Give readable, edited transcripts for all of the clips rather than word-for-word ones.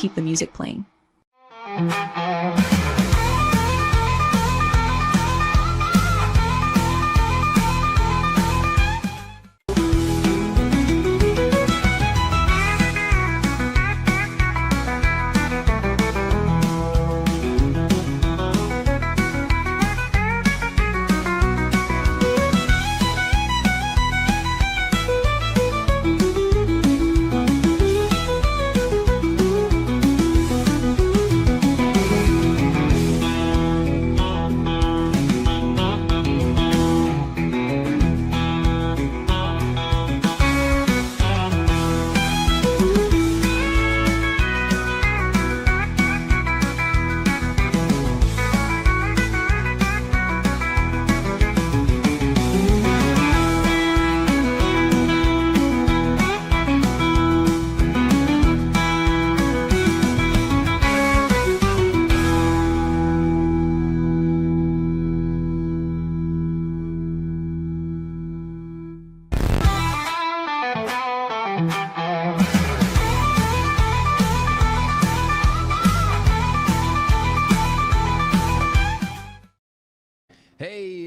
keep the music playing.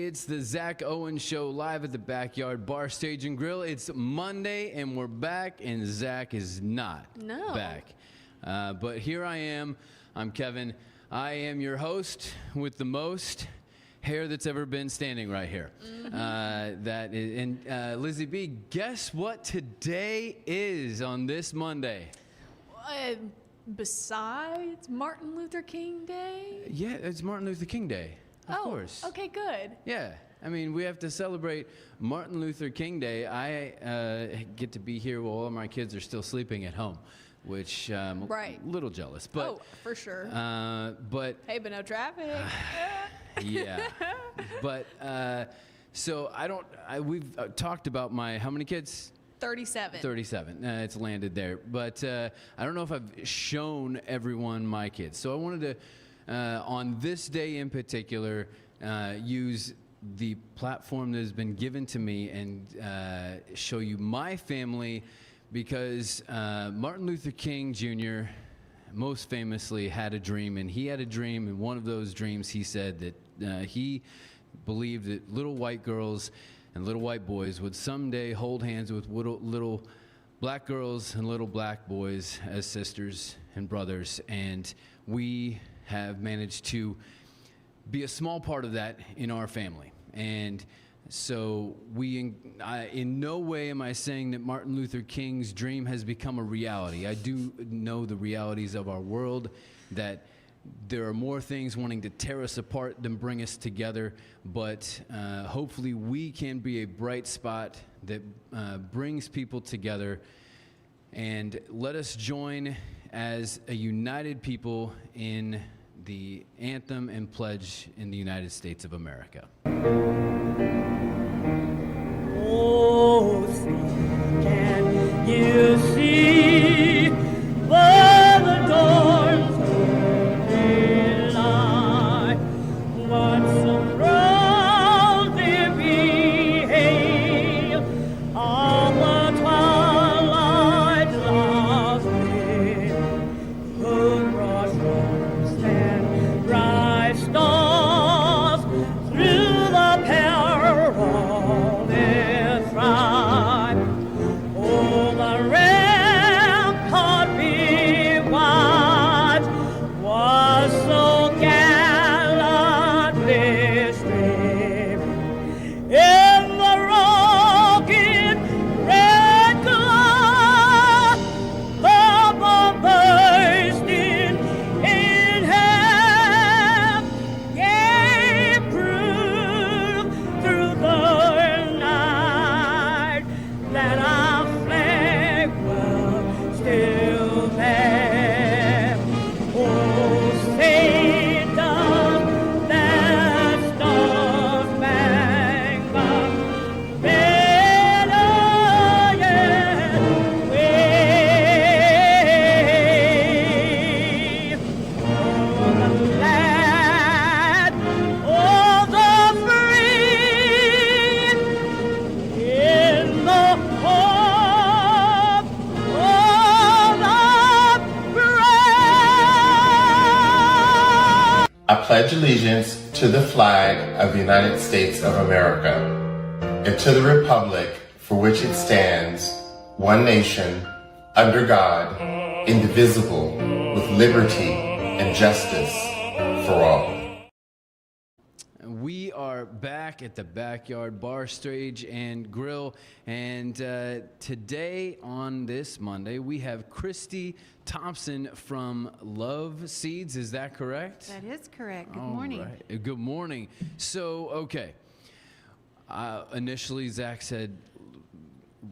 It's the Zack Owen Show live at the Backyard Bar, Stage, and Grill. It's Monday, and we're back, and Zack is not back. But here I am. I'm Kevin. I am your host with the most hair that's ever been standing right here. Lizzie B, guess what today is on this Monday? Besides Martin Luther King Day? Yeah, it's Martin Luther King Day. Of course. Okay, good. Yeah. I mean, we have to celebrate Martin Luther King Day. I get to be here while all my kids are still sleeping at home, which I'm a little jealous. But, for sure. But hey, but no traffic. Yeah. But so we've talked about how many kids? 37. 37. It's landed there. But I don't know if I've shown everyone my kids. So I wanted to, on this day in particular, use the platform that has been given to me and show you my family, because Martin Luther King Jr. most famously had a dream, and he had a dream, and one of those dreams he said that he believed that little white girls and little white boys would someday hold hands with little black girls and little black boys as sisters and brothers, and we have managed to be a small part of that in our family. And so in no way am I saying that Martin Luther King's dream has become a reality. I do know the realities of our world, that there are more things wanting to tear us apart than bring us together, but hopefully we can be a bright spot that brings people together. And let us join as a united people in the anthem and pledge in the United States of America. Oh, see, can you see where the doors only lie? What so proudly behave on the twilight lovely, who brought rose and bright stars through the perilous ride. Oh, the red pledge allegiance to the flag of the United States of America and to the republic for which it stands, one nation, under God, indivisible, with liberty and justice for all. We are back at the Backyard Bar, Stage, and Grill, and today on this Monday we have Kristi Thompson from Love Seeds. Is that correct? That is correct. Good All morning. right. Good morning. So, okay. Initially, Zach said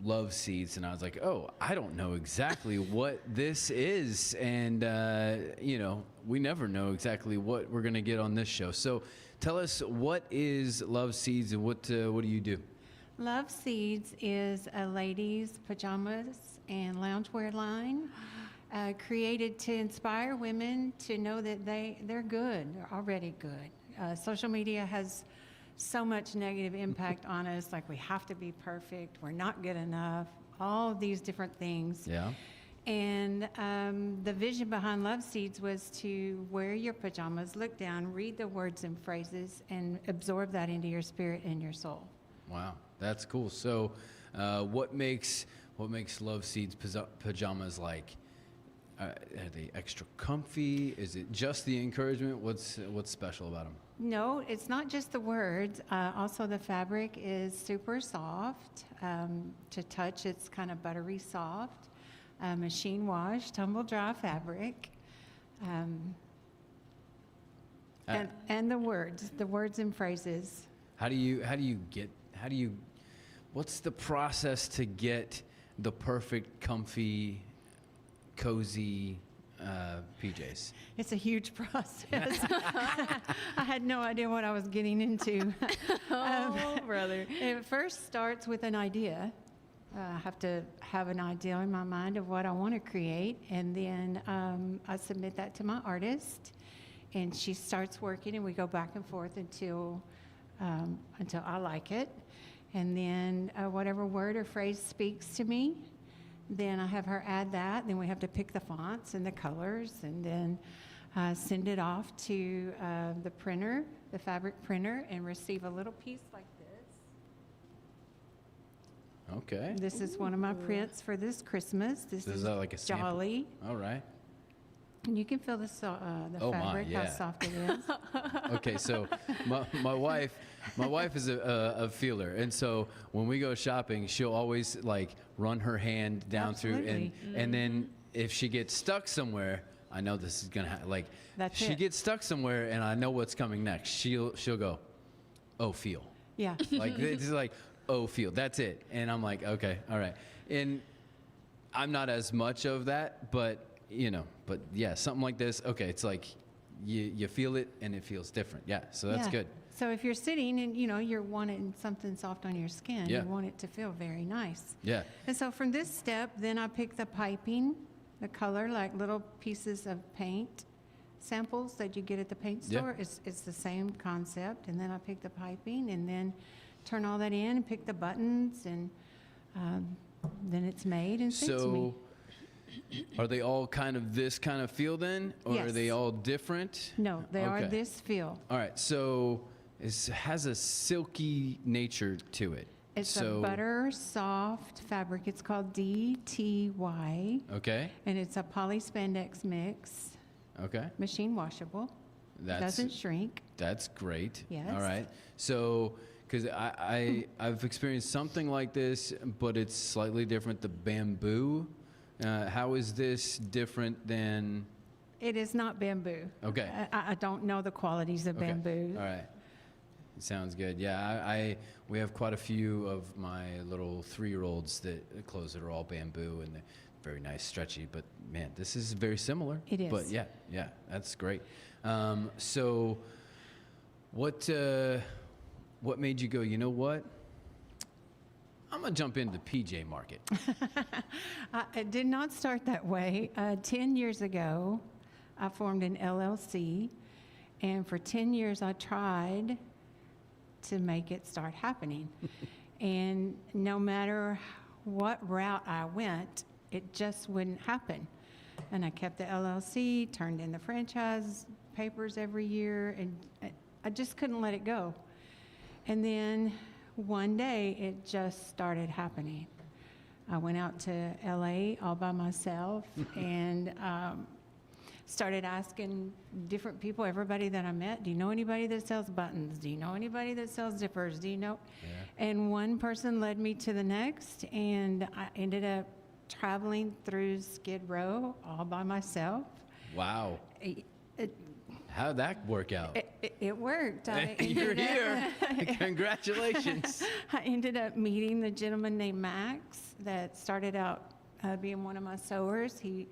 Love Seeds, and I was like, oh, I don't know exactly what this is, and you know, we never know exactly what we're gonna get on this show. So, tell us, what is Love Seeds, and what do you do? Love Seeds is a ladies' pajamas and loungewear line created to inspire women to know that they're good. They're already good. Social media has so much negative impact on us, like we have to be perfect, we're not good enough, all of these different things. Yeah. And the vision behind Love Seeds was to wear your pajamas, look down, read the words and phrases, and absorb that into your spirit and your soul. Wow, that's cool. So, what makes Love Seeds pajamas like? Are they extra comfy? Is it just the encouragement? What's special about them? No, it's not just the words. Also, the fabric is super soft. To touch, it's kind of buttery soft. Machine wash, tumble dry fabric. And the words and phrases. What's the process to get the perfect, comfy, cozy PJs? It's a huge process. I had no idea what I was getting into. Oh, brother. It first starts with an idea. I have to have an idea in my mind of what I want to create, and then I submit that to my artist, and she starts working, and we go back and forth until I like it. And then whatever word or phrase speaks to me, then I have her add that. Then we have to pick the fonts and the colors, and then send it off to the printer, the fabric printer, and receive a little piece like this. Okay. This is one of my prints for this Christmas. This is like a sample? Jolly. All right. And you can feel the fabric, yeah. how soft it is. Okay, so my wife is a feeler, and so when we go shopping, she'll always like run her hand down Absolutely. through, and then if she gets stuck somewhere, I know this is gonna That's she it. gets stuck somewhere, and I know what's coming next. She'll go, oh, feel. Yeah. Like it's like, oh, feel. That's it. And I'm like, okay, all right. And I'm not as much of that, but yeah, something like this. Okay, it's like you feel it and it feels different. Yeah, so that's Yeah. good. So if you're sitting and you're wanting something soft on your skin, Yeah. you want it to feel very nice. Yeah. And so from this step, then I pick the piping, the color, like little pieces of paint samples that you get at the paint Yeah. store. It's the same concept. And then I pick the piping and then turn all that in and pick the buttons, and then it's made and sent to me. So are they all kind of this kind of feel then? Or are Yes. they all different? No, they are Okay. this feel. All right, so it has a silky nature to it. It's so, a butter soft fabric. It's called DTY, Okay, and it's a poly spandex mix, okay. machine washable. That's Doesn't shrink. That's great. Yes. All right. So, because I've experienced something like this, but it's slightly different. The bamboo. How is this different than? It is not bamboo. Okay. I don't know the qualities of Okay. bamboo. All right. Sounds good. Yeah, we have quite a few of my little 3-year-olds that clothes that are all bamboo, and they're very nice, stretchy. But man, this is very similar. It is. But yeah, that's great. So, what made you go? You know what? I'm gonna jump into PJ market. It did not start that way. 10 years ago, I formed an LLC, and for 10 years I tried to make it start happening. And no matter what route I went, it just wouldn't happen. And I kept the LLC, turned in the franchise papers every year, and I just couldn't let it go. And then one day, it just started happening. I went out to LA all by myself and started asking different people, everybody that I met, do you know anybody that sells buttons? Do you know anybody that sells zippers? Do you know? Yeah. And one person led me to the next, and I ended up traveling through Skid Row all by myself. Wow. How'd that work out? It worked. You're here. Congratulations. I ended up meeting the gentleman named Max that started out being one of my sewers. He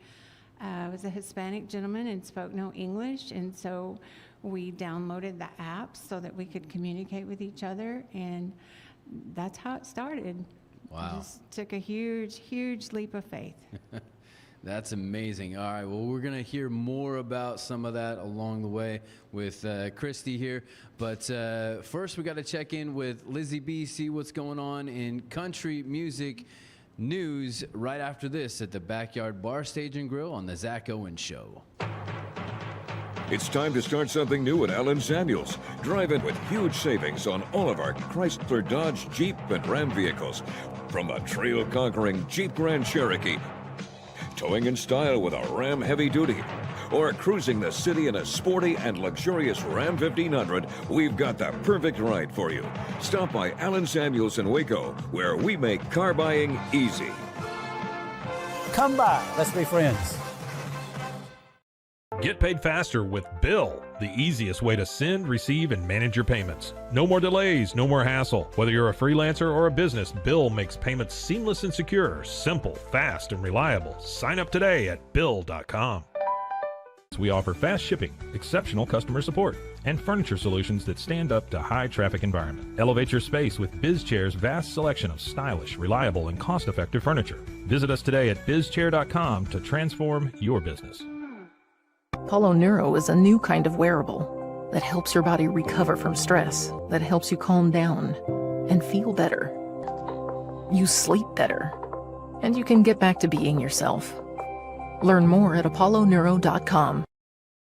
was a Hispanic gentleman and spoke no English, and so we downloaded the app so that we could communicate with each other, and that's how it started. Wow. It just took a huge, huge leap of faith. That's amazing. All right, well, we're going to hear more about some of that along the way with Kristi here. But first, we got to check in with Lizzie B, see what's going on in country music news right after this at the Backyard Bar, Stage and Grill on the Zack Owen Show. It's time to start something new at Allen Samuels. Drive in with huge savings on all of our Chrysler, Dodge, Jeep, and Ram vehicles. From a trail-conquering Jeep Grand Cherokee, towing in style with a Ram Heavy Duty, or cruising the city in a sporty and luxurious Ram 1500, we've got the perfect ride for you. Stop by Allen Samuels in Waco, where we make car buying easy. Come by, let's be friends. Get paid faster with Bill, the easiest way to send, receive, and manage your payments. No more delays, no more hassle. Whether you're a freelancer or a business, Bill makes payments seamless and secure, simple, fast, and reliable. Sign up today at Bill.com. We offer fast shipping, exceptional customer support, and furniture solutions that stand up to high traffic environment. Elevate your space with BizChair's vast selection of stylish, reliable, and cost-effective furniture. Visit us today at BizChair.com to transform your business. Apollo Neuro is a new kind of wearable that helps your body recover from stress, that helps you calm down and feel better. You sleep better, and you can get back to being yourself. Learn more at apolloneuro.com.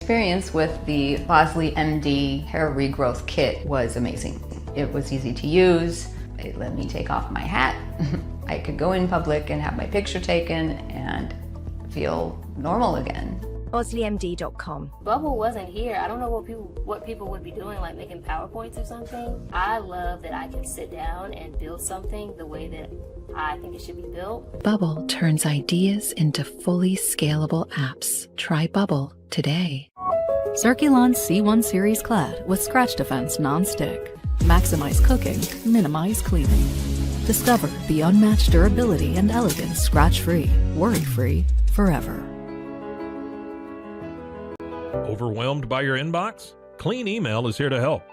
Experience with the Bosley MD hair regrowth kit was amazing. It was easy to use. It let me take off my hat. I could go in public and have my picture taken and feel normal again. BosleyMD.com. Bubble wasn't here. I don't know what people would be doing, like making PowerPoints or something. I love that I can sit down and build something the way that I think it should be built. Bubble turns ideas into fully scalable apps. Try Bubble today. Circulon C1 Series Clad with Scratch Defense Non-Stick. Maximize cooking, minimize cleaning. Discover the unmatched durability and elegance scratch-free, worry-free, forever. Overwhelmed by your inbox? Clean Email is here to help.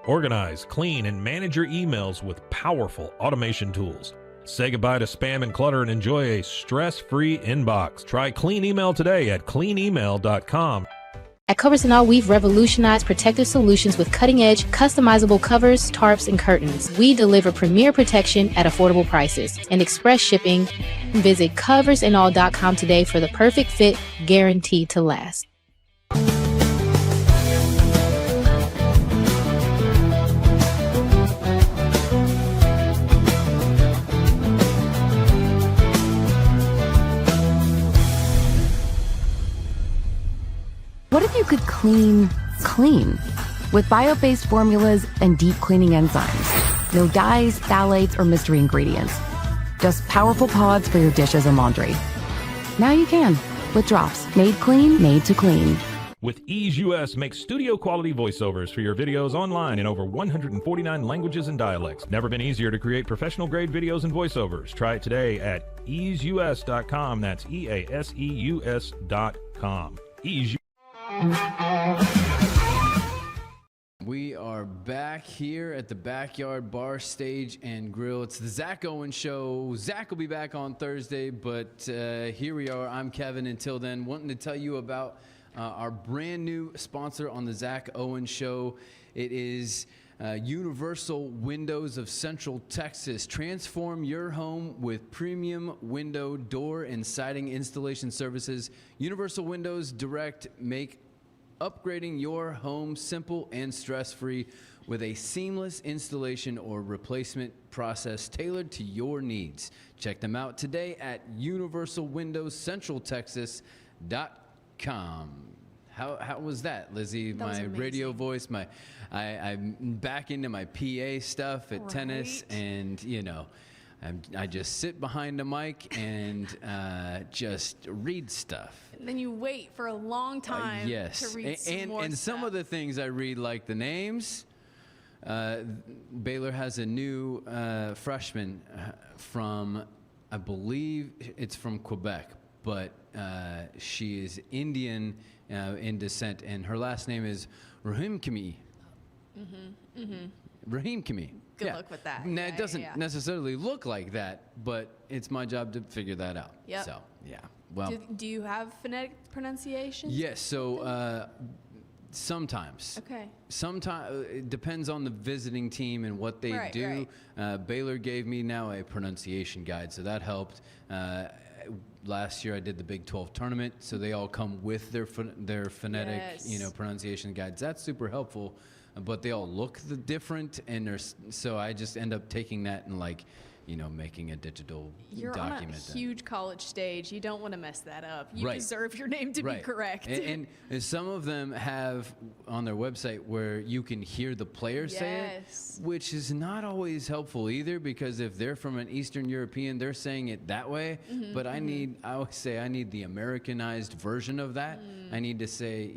Organize, clean, and manage your emails with powerful automation tools. Say goodbye to spam and clutter and enjoy a stress-free inbox. Try Clean Email today at cleanemail.com. At Covers and All, we've revolutionized protective solutions with cutting-edge, customizable covers, tarps, and curtains. We deliver premier protection at affordable prices and express shipping. Visit coversandall.com today for the perfect fit, guaranteed to last. What if you could clean clean with bio-based formulas and deep cleaning enzymes? No dyes, phthalates, or mystery ingredients. Just powerful pods for your dishes and laundry. Now you can with drops made clean, made to clean. With Ease US, make studio quality voiceovers for your videos online in over 149 languages and dialects. Never been easier to create professional grade videos and voiceovers. Try it today at easeus.com. That's EASEUS.com. Ease. We are back here at the Backyard Bar, Stage and Grill. It's the Zack Owen Show. Zack will be back on Thursday, but here we are. I'm Kevin. Until then, wanting to tell you about our brand new sponsor on the Zack Owen Show. It is Universal Windows of Central Texas. Transform your home with premium window, door, and siding installation services. Universal Windows Direct make upgrading your home simple and stress-free with a seamless installation or replacement process tailored to your needs. Check them out today at universalwindowscentraltexas.com. How was that, Lizzie? That was my amazing. radio voice, I'm back into my PA stuff at tennis, and I just sit behind a mic and just read stuff. And then you wait for a long time Yes, to read some more and stuff. some of the things I read, like the names. Baylor has a new freshman from, I believe it's from Quebec, but she is Indian in descent, and her last name is Rahim Kami. Rahim Kami. Good luck with that. Now, Yeah, it doesn't yeah. necessarily look like that, but it's my job to figure that out. Yep. So, yeah. Well, Do you have phonetic pronunciation? yes. So sometimes. Okay. Sometimes it depends on the visiting team and what they Right, do. right. Baylor gave me now a pronunciation guide, so that helped. Last year I did the Big 12 tournament, so they all come with their phonetic, Yes. pronunciation guides. That's super helpful, but they all look different, and so I just end up taking that and making a digital You're document. on a huge college stage. You don't want to mess that up. You Right. deserve your name to be correct. And some of them have on their website where you can hear the player say Yes. it, which is not always helpful either, because if they're from an Eastern European, they're saying it that way. But I always say I need the Americanized version of that. I need to say,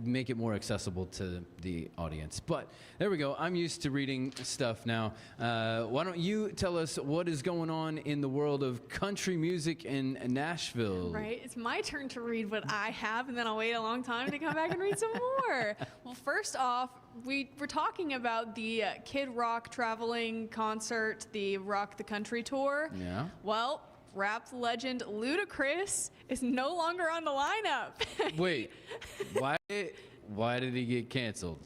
make it more accessible to the audience. But there we go. I'm used to reading stuff now. Why don't you tell us what is going on in the world of country music in Nashville? Right. It's my turn to read what I have, and then I'll wait a long time to come back and read some more. Well, first off, we're talking about the Kid Rock traveling concert, the Rock the Country tour. Yeah. Well, rap legend Ludacris is no longer on the lineup. Wait, why did he get canceled?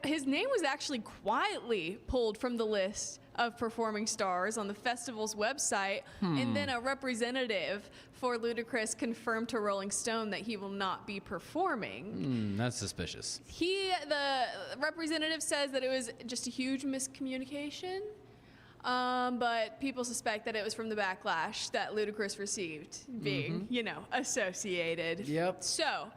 His name was actually quietly pulled from the list of performing stars on the festival's website, and then a representative for Ludacris confirmed to Rolling Stone that he will not be performing. That's suspicious. The representative says that it was just a huge miscommunication, but people suspect that it was from the backlash that Ludacris received being, associated. Yep. So,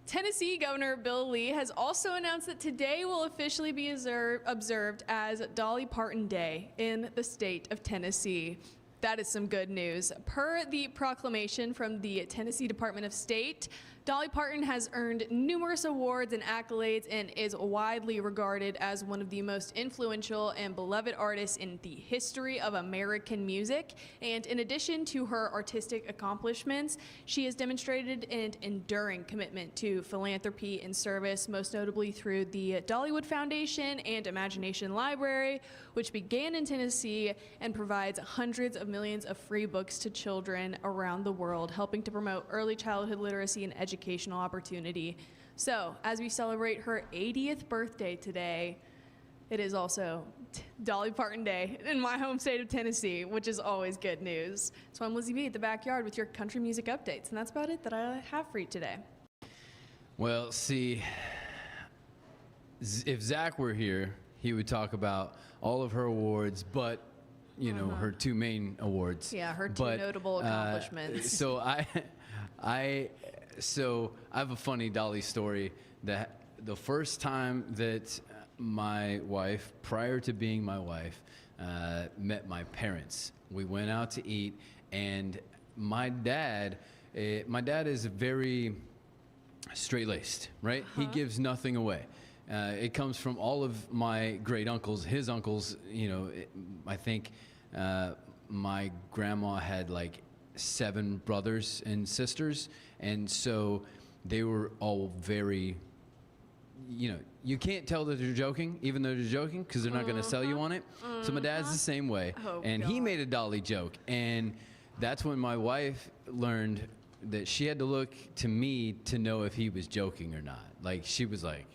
Tennessee Governor Bill Lee has also announced that today will officially be observed as Dolly Parton Day in the state of Tennessee. That is some good news. Per the proclamation from the Tennessee Department of State, Dolly Parton has earned numerous awards and accolades and is widely regarded as one of the most influential and beloved artists in the history of American music. And in addition to her artistic accomplishments, she has demonstrated an enduring commitment to philanthropy and service, most notably through the Dollywood Foundation and Imagination Library, which began in Tennessee and provides hundreds of millions of free books to children around the world, helping to promote early childhood literacy and educational opportunity. So, as we celebrate her 80th birthday today, it is also Dolly Parton Day in my home state of Tennessee, which is always good news. So I'm Lizzie B at the Backyard with your country music updates, and that's about it that I have for you today. Well, see, if Zach were here, he would talk about all of her awards, but her two main awards. Yeah, her two notable accomplishments. So I have a funny Dolly story. That the first time that my wife, prior to being my wife, met my parents, we went out to eat, and my dad is very straight-laced, right? He gives nothing away. It comes from all of my great uncles, his uncles. I think my grandma had like 7 brothers and sisters, and so they were all very, you can't tell that they're joking, even though they're joking, because they're not going to sell you on it. So my dad's the same way, and he made a Dolly joke, and that's when my wife learned that she had to look to me to know if he was joking or not. Like, she was like,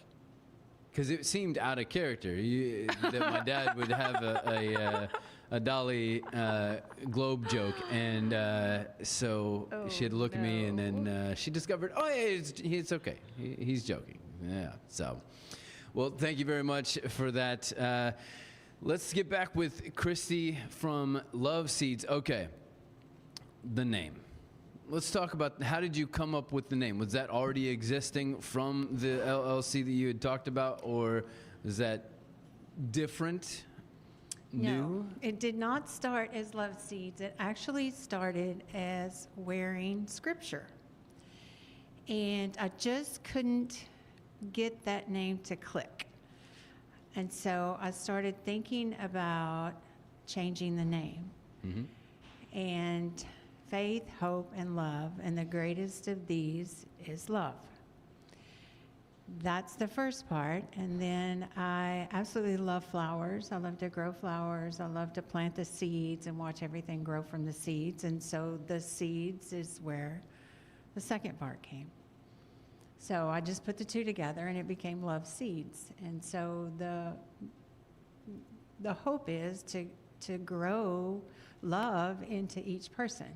because it seemed out of character that my dad would have a Dolly globe joke, and so she'd look at me, and then she discovered, oh, yeah, it's okay. He's joking. Yeah. So, well, thank you very much for that. Let's get back with Kristi from Love Seeds. Okay, the name. Let's talk about, how did you come up with the name? Was that already existing from the LLC that you had talked about, or is that different, new? No, it did not start as Love Seeds. It actually started as Wearing Scripture. And I just couldn't get that name to click. And so I started thinking about changing the name. Mm-hmm. And faith, hope, and love, and the greatest of these is love. That's the first part. And then I absolutely love flowers. I love to grow flowers. I love to plant the seeds and watch everything grow from the seeds. And so the seeds is where the second part came. So I just put the two together, and it became Love Seeds. And so the hope is to grow love into each person.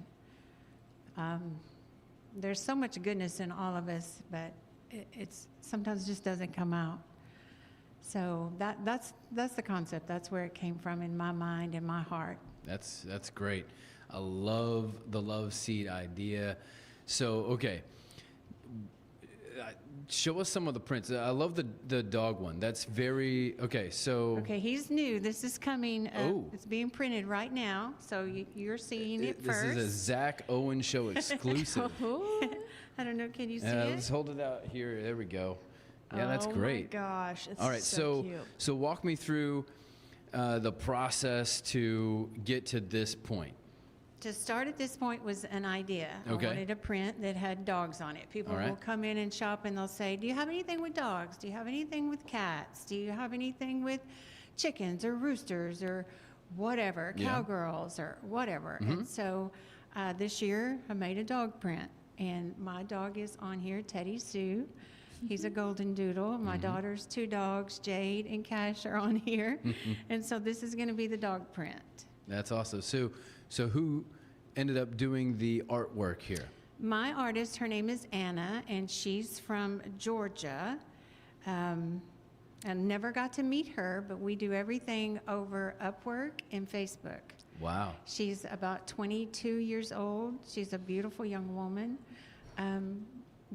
There's so much goodness in all of us, but it's sometimes just doesn't come out. So that's the concept. That's where it came from in my mind and my heart. That's great. I love the Love Seed idea. So, okay. Show us some of the prints. I love the dog one. That's very, okay, so. Okay, he's new. This is coming. It's being printed right now, so you're seeing it first. This is a Zack Owen Show exclusive. I don't know, can you see it? Let's hold it out here. There we go. Yeah, that's great. Oh my gosh, it's all right, so cute. So walk me through the process to get to this point. To start at this point was an idea. Okay. I wanted a print that had dogs on it. People will come in and shop, and they'll say, do you have anything with dogs? Do you have anything with cats? Do you have anything with chickens or roosters or whatever, cowgirls or whatever? Mm-hmm. And so this year I made a dog print, and my dog is on here, Teddy Sue. He's a golden doodle. My daughter's two dogs, Jade and Cash, are on here. And so this is going to be the dog print. That's awesome. So who ended up doing the artwork here? My artist, her name is Anna, and she's from Georgia. I never got to meet her, but we do everything over Upwork and Facebook. Wow. She's about 22 years old. She's a beautiful young woman,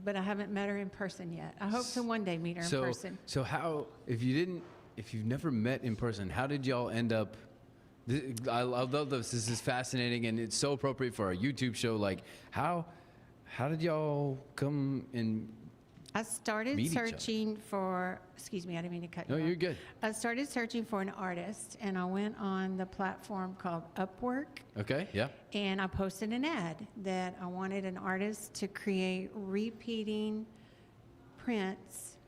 but I haven't met her in person yet. I hope to one day meet her in person. So how, if you've never met in person, how did y'all end up? I love this. This is fascinating, and it's so appropriate for our YouTube show. Like, how did y'all come and I started searching for, excuse me, I didn't mean to cut you off. No, you're good. I started searching for an artist, and I went on the platform called Upwork. Okay, yeah. And I posted an ad that I wanted an artist to create repeating prints,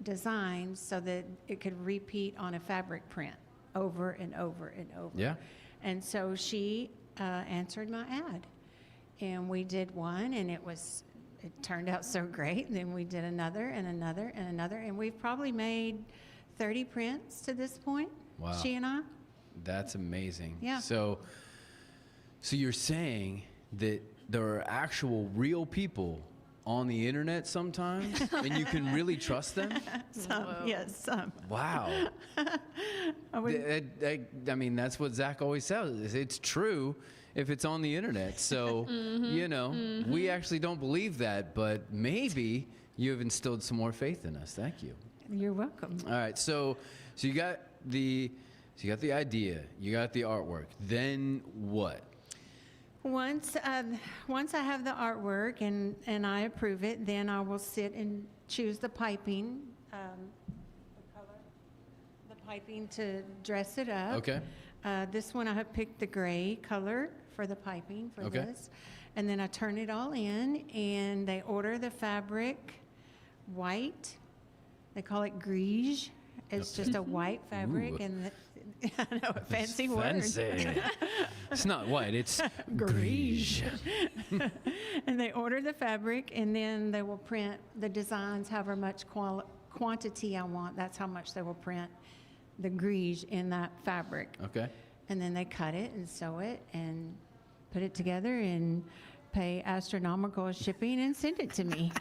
designs, so that it could repeat on a fabric print over and over and over. Yeah. And so she answered my ad, and we did one, and it turned out so great. And then we did another and another and another, and we've probably made 30 prints to this point. Wow. She and I. That's amazing. Yeah. So you're saying that there are actual real people on the internet sometimes, and you can really trust them? Yes, some. Wow. I mean, that's what Zack always says. It's true if it's on the internet. So, we actually don't believe that, but maybe you have instilled some more faith in us. Thank you. You're welcome. All right. So you got the idea, you got the artwork. Then what? Once I have the artwork and I approve it, then I will sit and choose the piping, the piping to dress it up. Okay. This one I have picked the gray color for the piping for this. And then I turn it all in, and they order the fabric white. They call it grige. It's just a white fabric. Ooh. And I know, a fancy word. Fancy. It's not white, it's grige. And they order the fabric, and then they will print the designs however much quantity I want, that's how much they will print the grige in that fabric. Okay. And then they cut it and sew it and put it together and pay astronomical shipping and send it to me.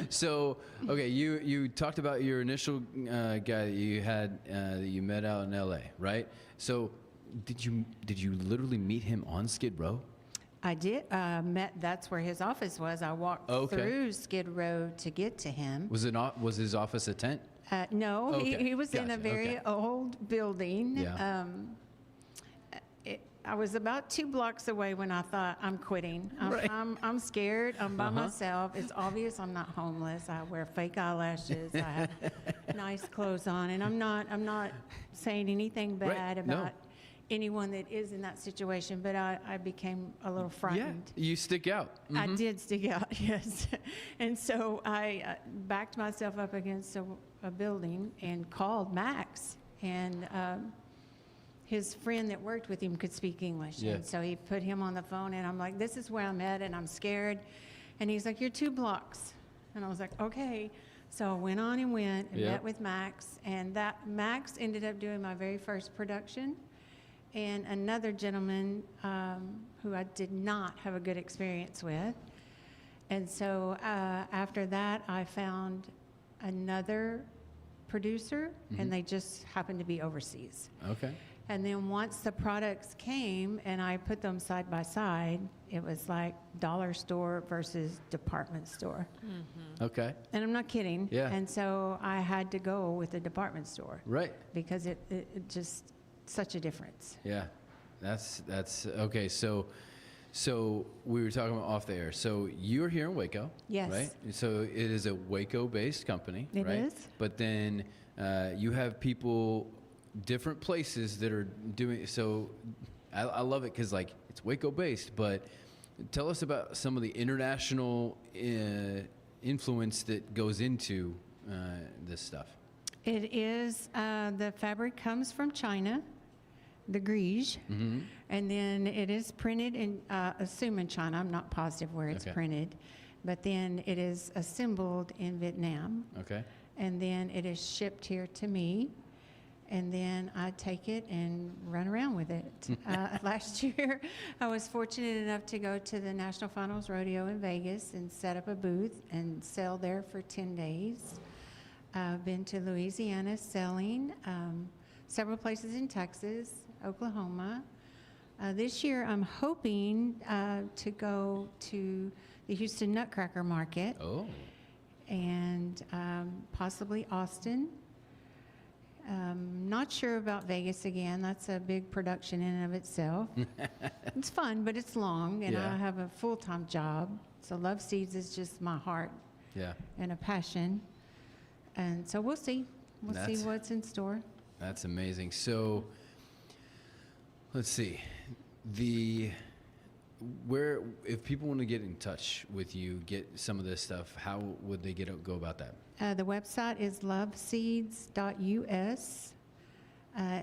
So, okay, you talked about your initial guy that you had that you met out in LA, right? So, did you literally meet him on Skid Row? I did. That's where his office was. I walked through Skid Row to get to him. Was his office a tent? No, Okay. he was in a Gotcha. very old building. Yeah. I was about 2 blocks away when I thought, I'm quitting. Right. I'm scared. I'm by myself. It's obvious I'm not homeless. I wear fake eyelashes. I have nice clothes on, and I'm not saying anything bad about anyone that is in that situation. But I became a little frightened. Yeah, you stick out. I did stick out, yes. And so I backed myself up against a building and called Max, and his friend that worked with him could speak English. Yeah. And so he put him on the phone, and I'm like, this is where I'm at, and I'm scared. And he's like, you're 2 blocks. And I was like, okay. So I went on and went and met with Max, and that Max ended up doing my very first production. And another gentleman who I did not have a good experience with. And so after that, I found another producer, and they just happened to be overseas. Okay. And then once the products came and I put them side by side, it was like dollar store versus department store. Okay. And I'm not kidding. Yeah. And so I had to go with the department store. Right. Because it just, such a difference. Yeah. That's okay. So we were talking about off the air. So you're here in Waco. Yes. Right. So it is a Waco-based company. It right? is. But then you have people, different places that are doing. So I love it because like it's Waco-based. But tell us about some of the international influence that goes into this stuff. It is, the fabric comes from China, the grige, and then it is printed in, assume in China, I'm not positive where it's printed, but then it is assembled in Vietnam. Okay. And then it is shipped here to me, and then I take it and run around with it. Last year, I was fortunate enough to go to the National Finals Rodeo in Vegas and set up a booth and sell there for 10 days. I've been to Louisiana selling, several places in Texas, Oklahoma. This year, I'm hoping to go to the Houston Nutcracker Market. Oh. And possibly Austin. Not sure about Vegas again. That's a big production in and of itself. It's fun, but it's long, and I have a full-time job. So Love Seeds is just my heart and a passion. And so we'll see. We'll see what's in store. That's amazing. So let's see. If people want to get in touch with you, get some of this stuff, how would they go about that? The website is loveseeds.us.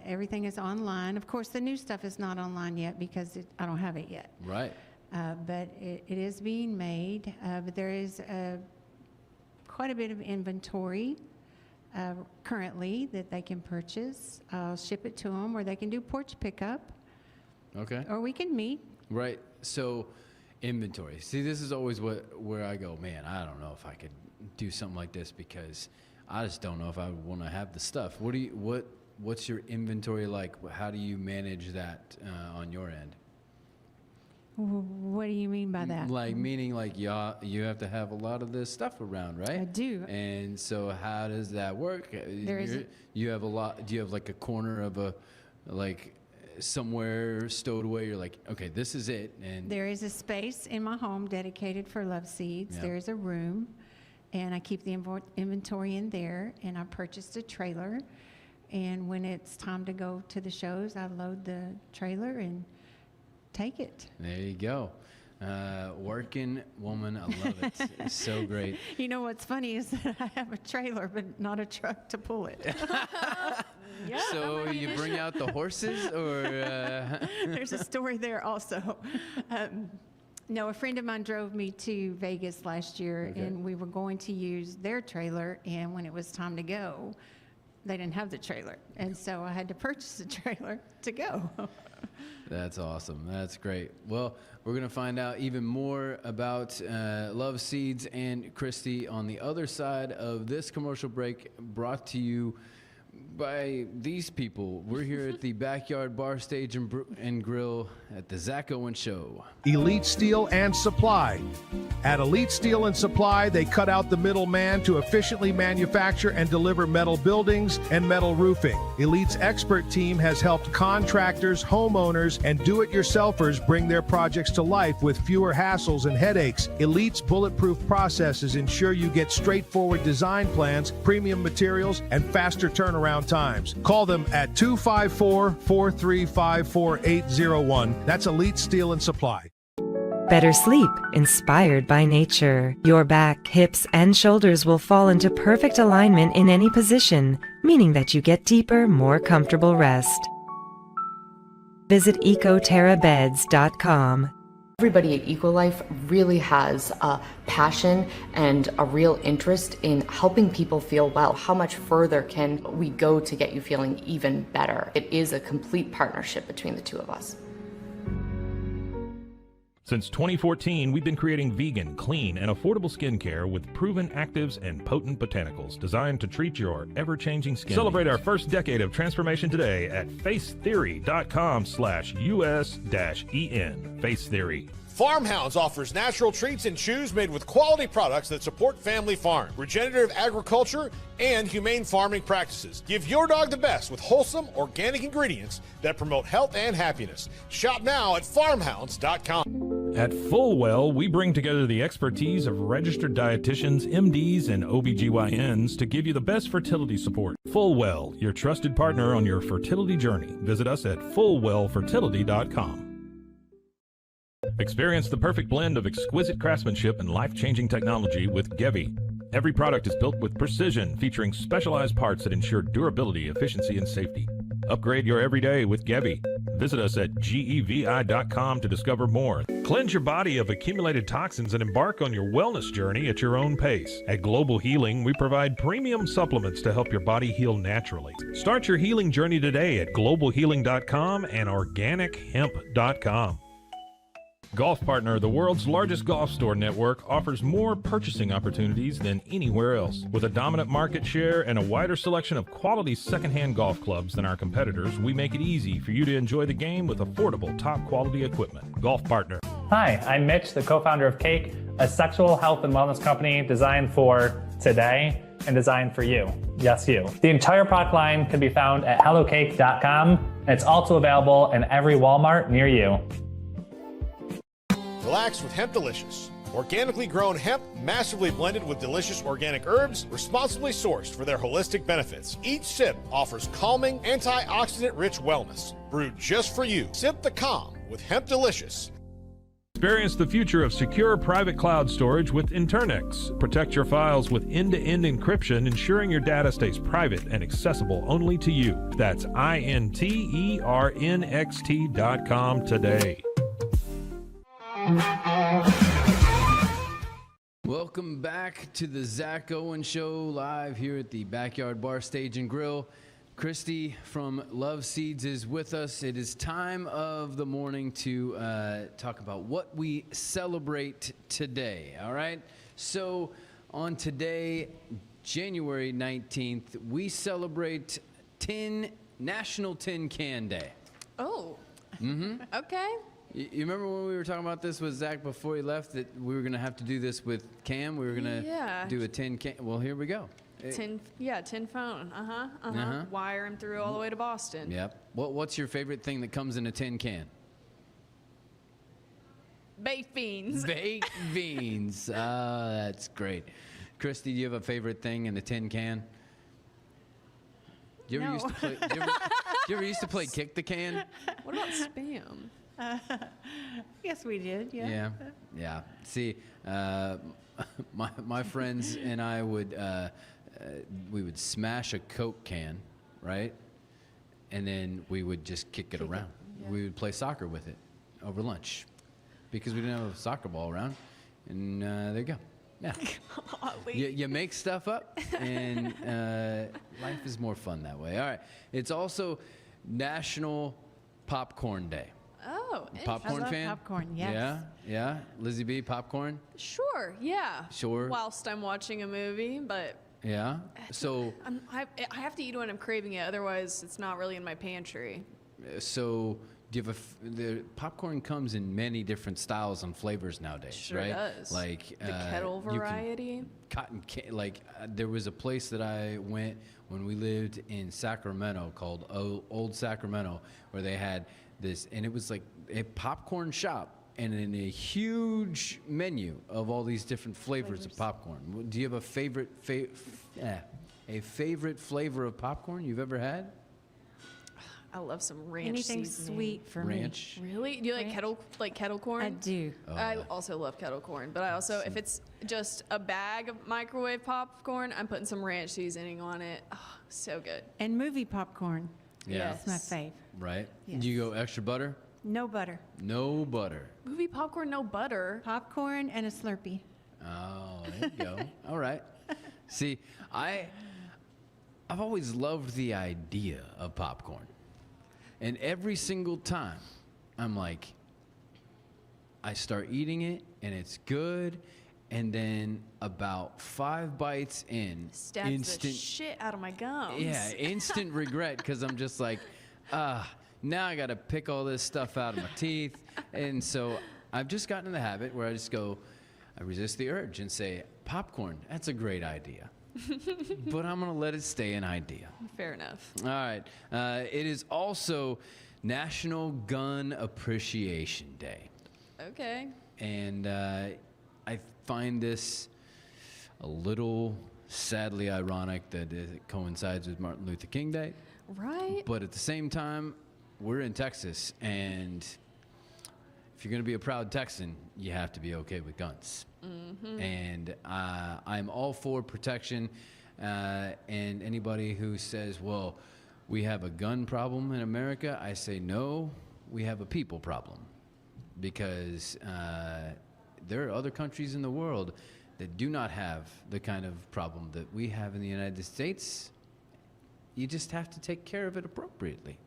Everything is online. Of course, the new stuff is not online yet because I don't have it yet. Right. But it is being made. But there is quite a bit of inventory currently that they can purchase. I'll ship it to them, or they can do porch pickup. Okay. Or we can meet. Right. So inventory. See, this is always where I go, man, I don't know if I could do something like this because I just don't know if I would want to have the stuff. What's your inventory like? How do you manage that on your end? What do you mean by that? Like meaning like you have to have a lot of this stuff around, right? I do. And so how does that work? You have a lot. Do you have like a corner of somewhere stowed away? You're like, okay, this is it. And there is a space in my home dedicated for Love Seeds. There is a room, and I keep the inventory in there. And I purchased a trailer, and when it's time to go to the shows, I load the trailer and take it. There you go. Working woman, I love it. It's so great. You know what's funny is that I have a trailer, but not a truck to pull it. So you bring out the horses, or there's a story there also. No, a friend of mine drove me to Vegas last year, and we were going to use their trailer, and when it was time to go, they didn't have the trailer, and so I had to purchase a trailer to go. That's awesome. That's great. Well, we're going to find out even more about Love Seeds and Kristi on the other side of this commercial break, brought to you by these people. We're here at the Backyard Bar Stage and Grill at the Zack Owen Show. Elite Steel and Supply. At Elite Steel and Supply, they cut out the middleman to efficiently manufacture and deliver metal buildings and metal roofing. Elite's expert team has helped contractors, homeowners, and do-it-yourselfers bring their projects to life with fewer hassles and headaches. Elite's bulletproof processes ensure you get straightforward design plans, premium materials, and faster turnaround times. Call them at 254-435-4801. That's Elite Steel and Supply. Better sleep, inspired by nature. Your back, hips, and shoulders will fall into perfect alignment in any position, meaning that you get deeper, more comfortable rest. Visit ecoterrabeds.com. Everybody at EcoLife really has a passion and a real interest in helping people feel well. How much further can we go to get you feeling even better? It is a complete partnership between the two of us. Since 2014, we've been creating vegan, clean, and affordable skincare with proven actives and potent botanicals designed to treat your ever-changing skin. Celebrate our first decade of transformation today at facetheory.com/US-EN. Face Theory. Farmhounds offers natural treats and chews made with quality products that support family farm, regenerative agriculture, and humane farming practices. Give your dog the best with wholesome, organic ingredients that promote health and happiness. Shop now at farmhounds.com. At Fullwell, we bring together the expertise of registered dietitians, MDs, and OBGYNs to give you the best fertility support. Fullwell, your trusted partner on your fertility journey. Visit us at fullwellfertility.com. Experience the perfect blend of exquisite craftsmanship and life-changing technology with Gevi. Every product is built with precision, featuring specialized parts that ensure durability, efficiency, and safety. Upgrade your everyday with Gevi. Visit us at gevi.com to discover more. Cleanse your body of accumulated toxins and embark on your wellness journey at your own pace. At Global Healing, we provide premium supplements to help your body heal naturally. Start your healing journey today at globalhealing.com and organichemp.com. Golf Partner, the world's largest golf store network, offers more purchasing opportunities than anywhere else. With a dominant market share and a wider selection of quality secondhand golf clubs than our competitors, we make it easy for you to enjoy the game with affordable, top-quality equipment. Golf Partner. Hi, I'm Mitch, the co-founder of Cake, a sexual health and wellness company designed for today and designed for you. Yes, you. The entire product line can be found at hellocake.com, and it's also available in every Walmart near you. Relax with Hemp Delicious. Organically grown hemp, massively blended with delicious organic herbs, responsibly sourced for their holistic benefits. Each sip offers calming, antioxidant-rich wellness. Brewed just for you. Sip the calm with Hemp Delicious. Experience the future of secure private cloud storage with Internix. Protect your files with end-to-end encryption, ensuring your data stays private and accessible only to you. That's INTERNXT.com today. Welcome back to the Zack Owen Show, live here at the Backyard Bar Stage and Grill. Kristi from Love Seeds is with us. It is time of the morning to talk about what we celebrate today, all right? So on today, January 19th, we celebrate National Tin Can Day. Oh, Mm-hmm. okay. You remember when we were talking about this with Zach before he left, that we were going to have to do this with Cam? We were going to do a tin can. Well, here we go. Tin phone. Wire him through all the way to Boston. Yep. What's your favorite thing that comes in a tin can? Baked beans. Baked beans. That's great. Kristi, do you have a favorite thing in a tin can? Do you ever used to play? Do you ever used to play kick the can? What about Spam? Yes, we did. Yeah. Yeah. See, my friends and I would we would smash a Coke can, right? And then we would just kick it around. Yeah. We would play soccer with it over lunch. because we didn't have a soccer ball around. And there you go. Yeah. You make stuff up, and life is more fun that way. All right. It's also National Popcorn Day. Oh, Popcorn I love fan? popcorn, yes. Yeah, yeah. Lizzie B, popcorn? Sure, yeah. Sure. Whilst I'm watching a movie, but Yeah. So, I have to eat when I'm craving it. Otherwise, it's not really in my pantry. do you have the popcorn comes in many different styles and flavors nowadays, Sure right? does. Like The kettle you can- variety. There was a place that I went when we lived in Sacramento called Old Sacramento, where they had this, and it was like a popcorn shop, and in a huge menu of all these different flavors of popcorn. Do you have a favorite flavor of popcorn you've ever had? I love some ranch Anything seasoning. sweet for Ranch? me. Really? Do you like kettle corn? I do. I also love kettle corn, but I also, if it's just a bag of microwave popcorn, I'm putting some ranch seasoning on it. Oh, so good. And movie popcorn. Yeah. That's my fave. Right? Yes. Do you go extra butter? No butter. No butter. Movie popcorn, no butter. Popcorn and a Slurpee. Oh, there you go. All right. See, I've always loved the idea of popcorn. And every single time, I'm like, I start eating it, and it's good, and then about 5 bites in, Stabs the shit out of my gums. yeah, instant regret, because I'm just like, now I got to pick all this stuff out of my teeth. And so I've just gotten in the habit where I resist the urge and say, popcorn, that's a great idea. But I'm going to let it stay an idea. Fair enough. All right. It is also National Gun Appreciation Day. Okay. And I find this a little sadly ironic that it coincides with Martin Luther King Day. Right. But at the same time, we're in Texas, and if you're going to be a proud Texan, you have to be okay with guns. Mm-hmm. And I'm all for protection. And anybody who says, well, we have a gun problem in America, I say, no, we have a people problem. Because there are other countries in the world that do not have the kind of problem that we have in the United States. You just have to take care of it appropriately.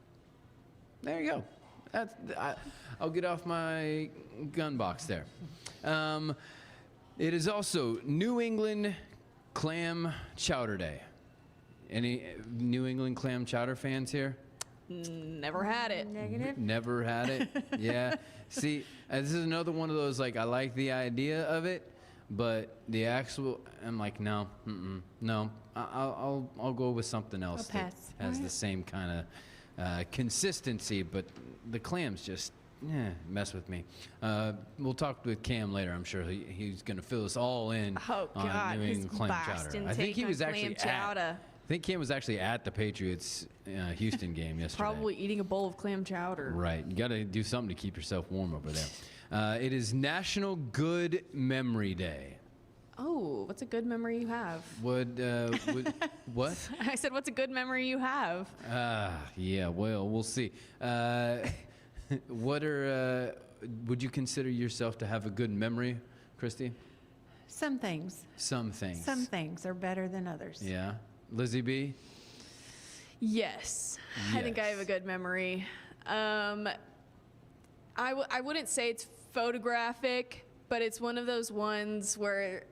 There you go. I'll get off my gun box there. It is also New England Clam Chowder Day. Any New England clam chowder fans here? Never had it. Negative. Never had it? Yeah. See, this is another one of those, like, I like the idea of it, but the actual, I'm like, no, no. I'll go with something else that has the same kind of consistency, but the clams just mess with me. We'll talk with Cam later. I'm sure he's going to fill us all in on New England clam chowder. I think he was actually I think Cam was actually at the Patriots Houston game yesterday. Probably eating a bowl of clam chowder. Right. You got to do something to keep yourself warm over there. It is National Good Memory Day. Oh, what's a good memory you have? What? I said, what's a good memory you have? Yeah, well, we'll see. Would you consider yourself to have a good memory, Kristi? Some things. Some things. Some things are better than others. Yeah. Lizzie B? Yes. I think I have a good memory. I wouldn't say it's photographic, but it's one of those ones where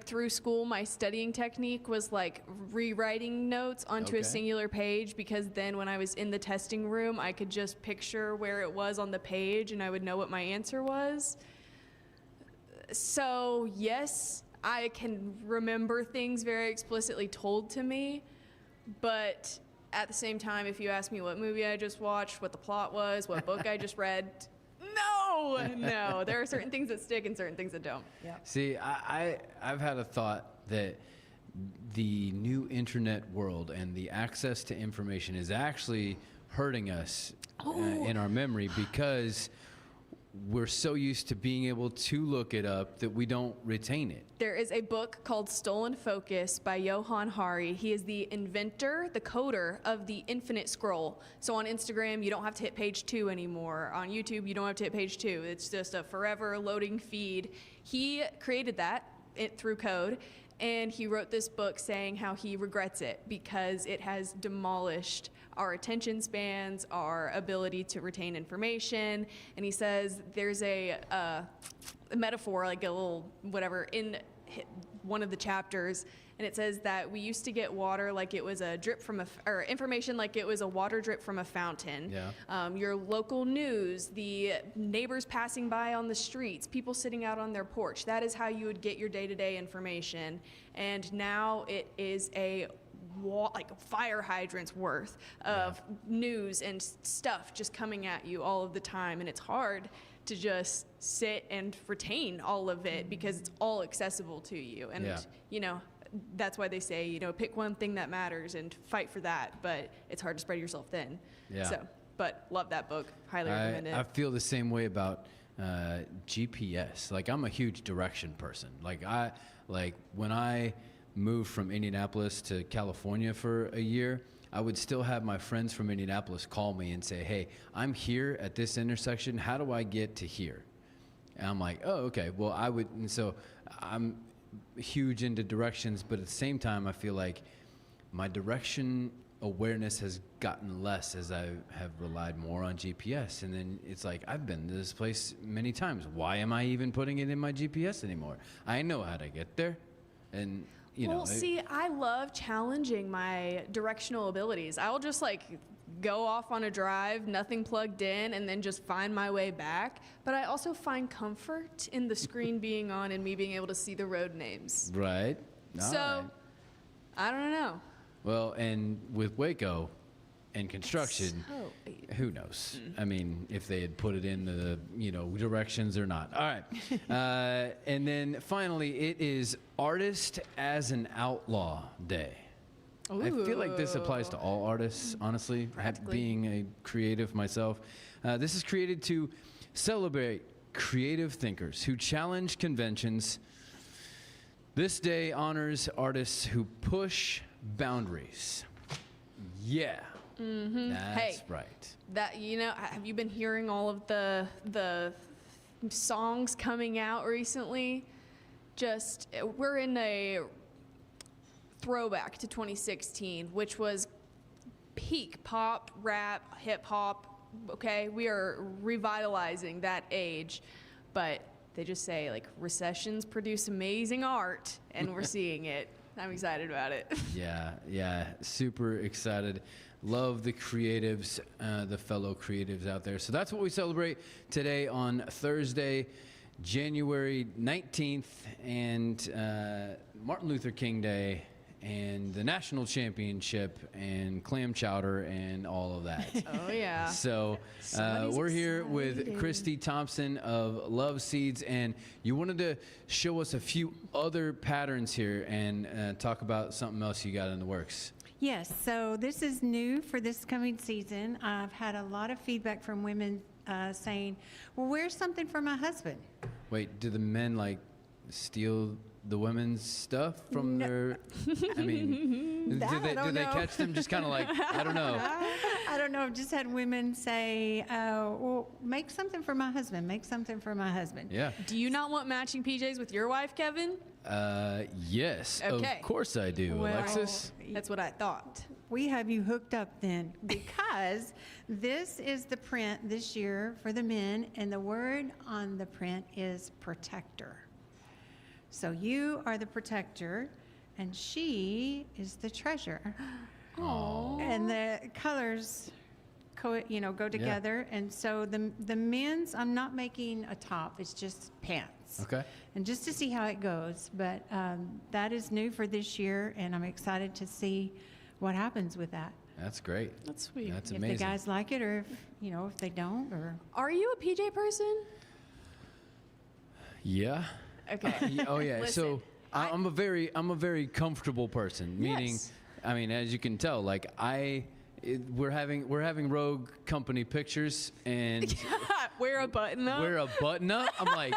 through school, my studying technique was like rewriting notes onto a singular page, because then when I was in the testing room, I could just picture where it was on the page and I would know what my answer was. So yes, I can remember things very explicitly told to me, but at the same time, if you ask me what movie I just watched, what the plot was, what book I just read, no, there are certain things that stick and certain things that don't. Yeah. See, I've had a thought that the new internet world and the access to information is actually hurting us in our memory, because we're so used to being able to look it up that we don't retain it. There is a book called Stolen Focus by Johann Hari. He is the inventor, the coder of the infinite scroll. So on Instagram, you don't have to hit page 2 anymore. On YouTube, you don't have to hit page 2. It's just a forever loading feed. He created that through code, and he wrote this book saying how he regrets it because it has demolished our attention spans, our ability to retain information. And he says there's a metaphor, like a little whatever, in one of the chapters, and it says that we used to get water like it was a drip from or information like it was a water drip from a fountain. Yeah. Your local news, the neighbors passing by on the streets, people sitting out on their porch. That is how you would get your day-to-day information. And now it is like fire hydrants worth of news and stuff just coming at you all of the time, and it's hard to just sit and retain all of it because it's all accessible to you. And you know, that's why they say, you know, pick one thing that matters and fight for that, but it's hard to spread yourself thin. Yeah. So, but love that book, highly recommend it. I feel the same way about GPS. Like, I'm a huge direction person. Like when I moved from Indianapolis to California for a year, I would still have my friends from Indianapolis call me and say, hey, I'm here at this intersection. How do I get to here? And I'm like, oh, okay. Well, and so I'm huge into directions, but at the same time, I feel like my direction awareness has gotten less as I have relied more on GPS. And then it's like, I've been to this place many times. Why am I even putting it in my GPS anymore? I know how to get there. And well, see, I love challenging my directional abilities. I'll just like go off on a drive, nothing plugged in, and then just find my way back. But I also find comfort in the screen being on and me being able to see the road names. Right. So, I don't know. Well, and with Waco and construction, who knows? I mean, if they had put it in the, directions or not. All right. And then finally, it is Artist as an Outlaw Day. Ooh. I feel like this applies to all artists, honestly, being a creative myself. This is created to celebrate creative thinkers who challenge conventions. This day honors artists who push boundaries. Yeah. Mm-hmm. That's right. That, have you been hearing all of the songs coming out recently? We're in a throwback to 2016, which was peak pop, rap, hip hop. Okay, we are revitalizing that age, but they just say like recessions produce amazing art, and we're seeing it. I'm excited about it. Yeah, super excited. Love the creatives, the fellow creatives out there. So that's what we celebrate today on Thursday, January 19th, and Martin Luther King Day, and the national championship, and clam chowder, and all of that. Oh, yeah. So we're here with Kristi Thompson of Love Seeds, and you wanted to show us a few other patterns here and talk about something else you got in the works. Yes, so this is new for this coming season. I've had a lot of feedback from women saying, well, where's something for my husband? Wait, do the men steal the women's stuff from their, I mean, do they catch them just kind of I don't know. I don't know. I've just had women say, well, make something for my husband. Make something for my husband. Yeah. Do you not want matching PJs with your wife, Kevin? Yes. Okay. Of course I do, Well, Alexis. That's what I thought. We have you hooked up then, because this is the print this year for the men, and the word on the print is protector. So you are the protector, and she is the treasure. Aww. And the colors go together. And so the men's, I'm not making a top, it's just pants. Okay. And just to see how it goes. But that is new for this year, and I'm excited to see what happens with that. That's great. That's sweet. That's if amazing. the guys like it, or if they don't, or. Are you a PJ person? Yeah. Okay. Oh yeah. Listen, So I'm a very comfortable person. Meaning, Yes. I mean, as you can tell, we're having Rogue Company pictures, and Wear a button up. Wear a button up? I'm like,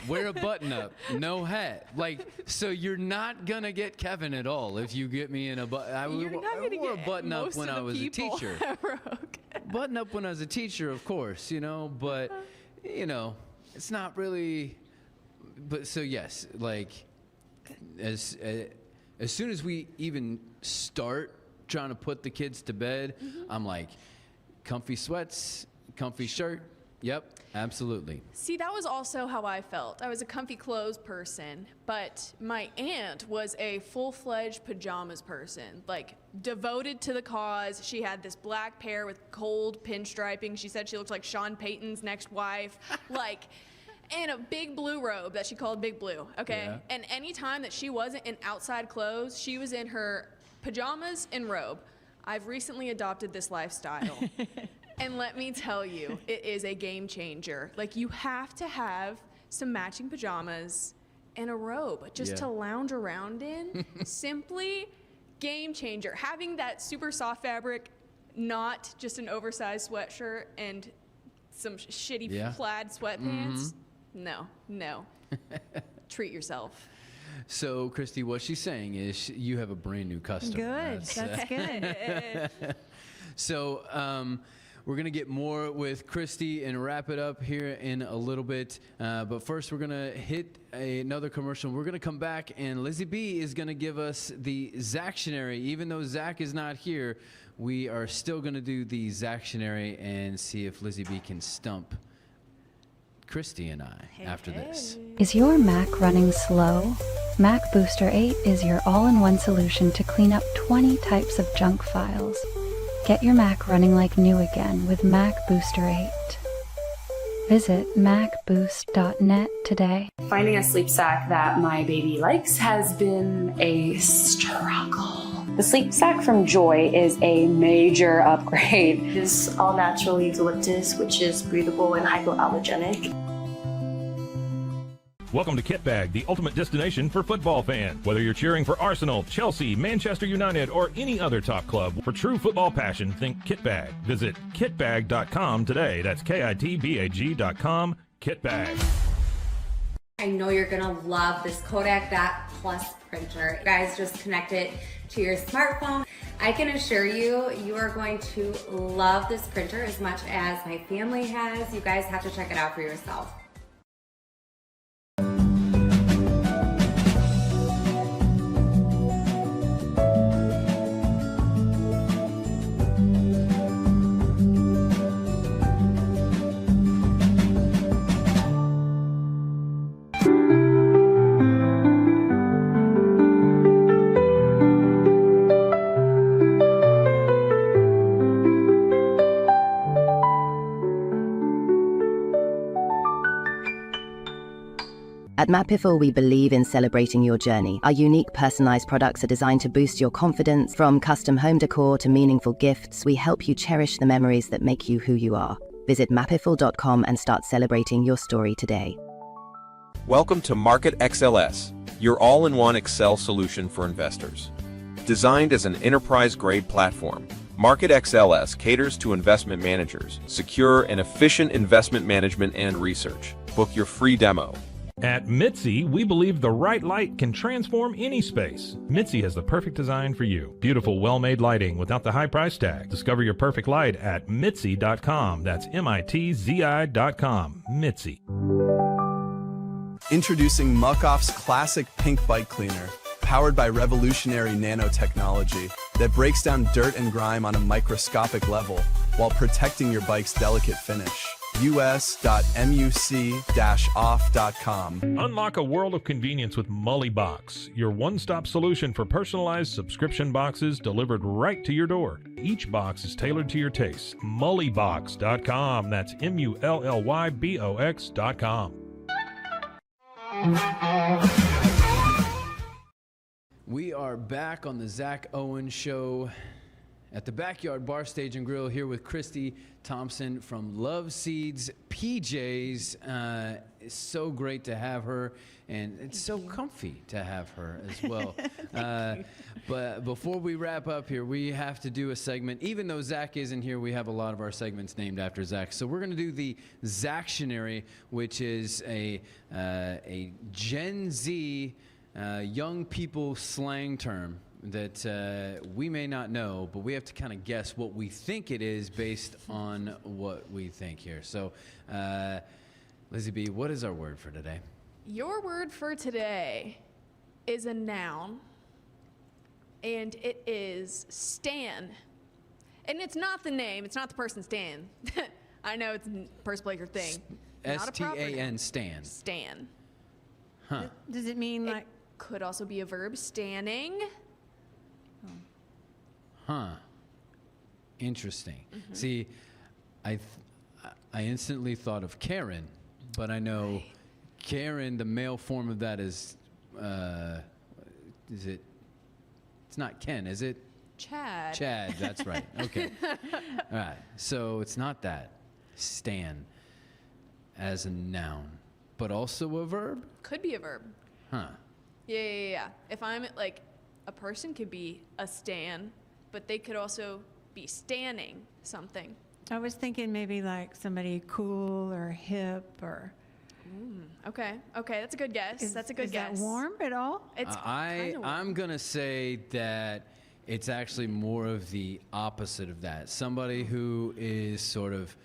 wear a button up, no hat. Like, so you're not gonna get Kevin at all if you get me in a button. I wore a button up when I was a teacher. Button up when I was a teacher, of course, you know, but, you know, it's not really. But so, yes, like, as soon as we even start trying to put the kids to bed, I'm like, comfy sweats, comfy shirt. Yep, absolutely. See, that was also how I felt. I was a comfy clothes person, but my aunt was a full-fledged pajamas person, like devoted to the cause. She had this black pair with gold pinstriping. She said she looked like Sean Payton's next wife, like, and a big blue robe that she called Big Blue, okay? Yeah. And any time that she wasn't in outside clothes, she was in her pajamas and robe. I've recently adopted this lifestyle. And let me tell you, it is a game changer. Like, you have to have some matching pajamas and a robe just to lounge around in. Simply game changer. Having that super soft fabric, not just an oversized sweatshirt and some shitty plaid sweatpants. No. Treat yourself. So, Kristi, what she's saying is you have a brand new customer. Good. That's good. So, we're going to get more with Kristi and wrap it up here in a little bit. But first, we're going to hit another commercial. We're going to come back, and Lizzie B is going to give us the Zactionary. Even though Zach is not here, we are still going to do the Zactionary and see if Lizzie B can stump Kristi and I after this. Is your Mac running slow? Mac Booster 8 is your all-in-one solution to clean up 20 types of junk files. Get your Mac running like new again with Mac Booster 8. Visit macboost.net today. Finding a sleep sack that my baby likes has been a struggle. The sleep sack from Joy is a major upgrade. It is all natural eucalyptus, which is breathable and hypoallergenic. Welcome to Kit Bag, the ultimate destination for football fans. Whether you're cheering for Arsenal, Chelsea, Manchester United, or any other top club, for true football passion, think Kit Bag. Visit kitbag.com today. That's KITBAG.com, Kit Bag. I know you're gonna love this Kodak That Plus printer. You guys just connect it to your smartphone. I can assure you, you are going to love this printer as much as my family has. You guys have to check it out for yourself. At Mapiful, we believe in celebrating your journey. Our unique personalized products are designed to boost your confidence. From custom home decor to meaningful gifts, we help you cherish the memories that make you who you are. Visit mapiful.com and start celebrating your story today. Welcome to Market XLS, your all-in-one Excel solution for investors. Designed as an enterprise-grade platform, Market XLS caters to investment managers, secure and efficient investment management and research. Book your free demo. At Mitzi, we believe the right light can transform any space. Mitzi has the perfect design for you. Beautiful, well-made lighting without the high price tag. Discover your perfect light at Mitzi.com. That's MITZI.com. Mitzi. Introducing Muck-Off's classic pink bike cleaner, powered by revolutionary nanotechnology that breaks down dirt and grime on a microscopic level while protecting your bike's delicate finish. us.muc-off.com. Unlock a world of convenience with Mully Box, your one-stop solution for personalized subscription boxes delivered right to your door. Each box is tailored to your taste. Mullybox.com. That's MULLYBOX.com. We are back on the Zack Owen Show at the Backyard Bar Stage and Grill here with Kristi Thompson from Love Seeds PJs. it's so great to have her, and it's so comfy to have her as well. But before we wrap up here, we have to do a segment. Even though Zach isn't here, we have a lot of our segments named after Zach. So we're going to do the Zactionary, which is a Gen Z young people slang term that we may not know, but we have to kind of guess what we think it is based on what we think here. So, Lizzie B, what is our word for today? Your word for today is a noun, and it is Stan. And it's not the name. It's not the person Stan. I know it's a person, place, or thing. S-T-A-N, Stan. Stan. Huh. Does it mean like... Could also be a verb, standing. Huh. Interesting. See, I instantly thought of Karen, but I know Karen, the male form of that is it? It's not Ken, is it? Chad. Chad, that's right. Okay. All right. So it's not that. Stan as a noun, but also a verb? Could be a verb. Huh. Yeah. If I'm like, a person could be a stan, but they could also be standing something. I was thinking maybe like somebody cool or hip or... Okay, that's a good guess. That's a good guess. Is that warm at all? It's kinda warm. I'm going to say that it's actually more of the opposite of that. Somebody who is sort of,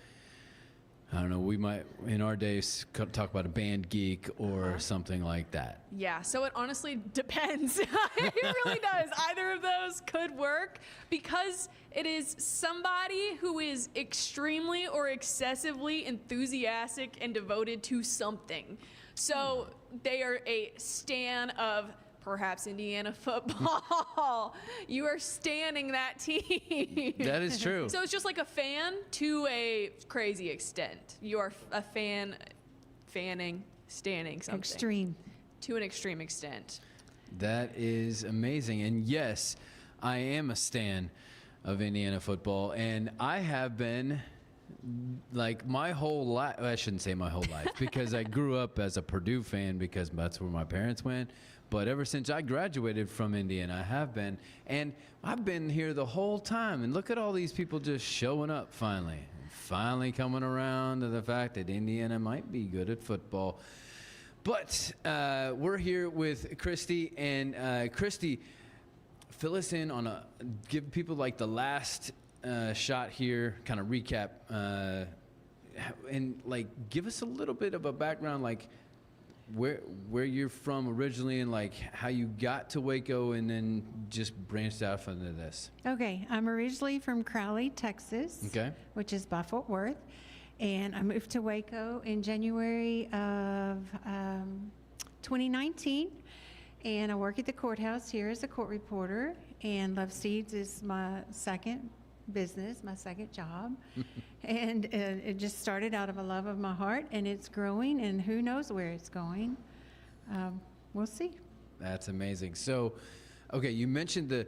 I don't know, we might, in our days, talk about a band geek or something like that. Yeah, so it honestly depends. It really does. Either of those could work because it is somebody who is extremely or excessively enthusiastic and devoted to something. So they are a stan of perhaps Indiana football. You are standing that team. That is true. So it's just like a fan to a crazy extent. You are a fan, standing something. Extreme. To an extreme extent. That is amazing. And yes, I am a stan of Indiana football, and I have been like my whole life. I shouldn't say my whole life because I grew up as a Purdue fan because that's where my parents went. But ever since I graduated from Indiana, I have been. And I've been here the whole time. And look at all these people just showing up finally. Finally coming around to the fact that Indiana might be good at football. But we're here with Kristi. And Kristi, fill us in on give people like the last shot here, kind of recap. And like give us a little bit of a background, like where you're from originally and like how you got to Waco and then just branched out into this. Okay, I'm originally from Crowley, Texas, which is by Fort Worth, and I moved to Waco in January of 2019, and I work at the courthouse here as a court reporter, and Love Seeds is my second business, my second job. And it just started out of a love of my heart, and it's growing, and who knows where it's going. We'll see. That's amazing. So, okay, you mentioned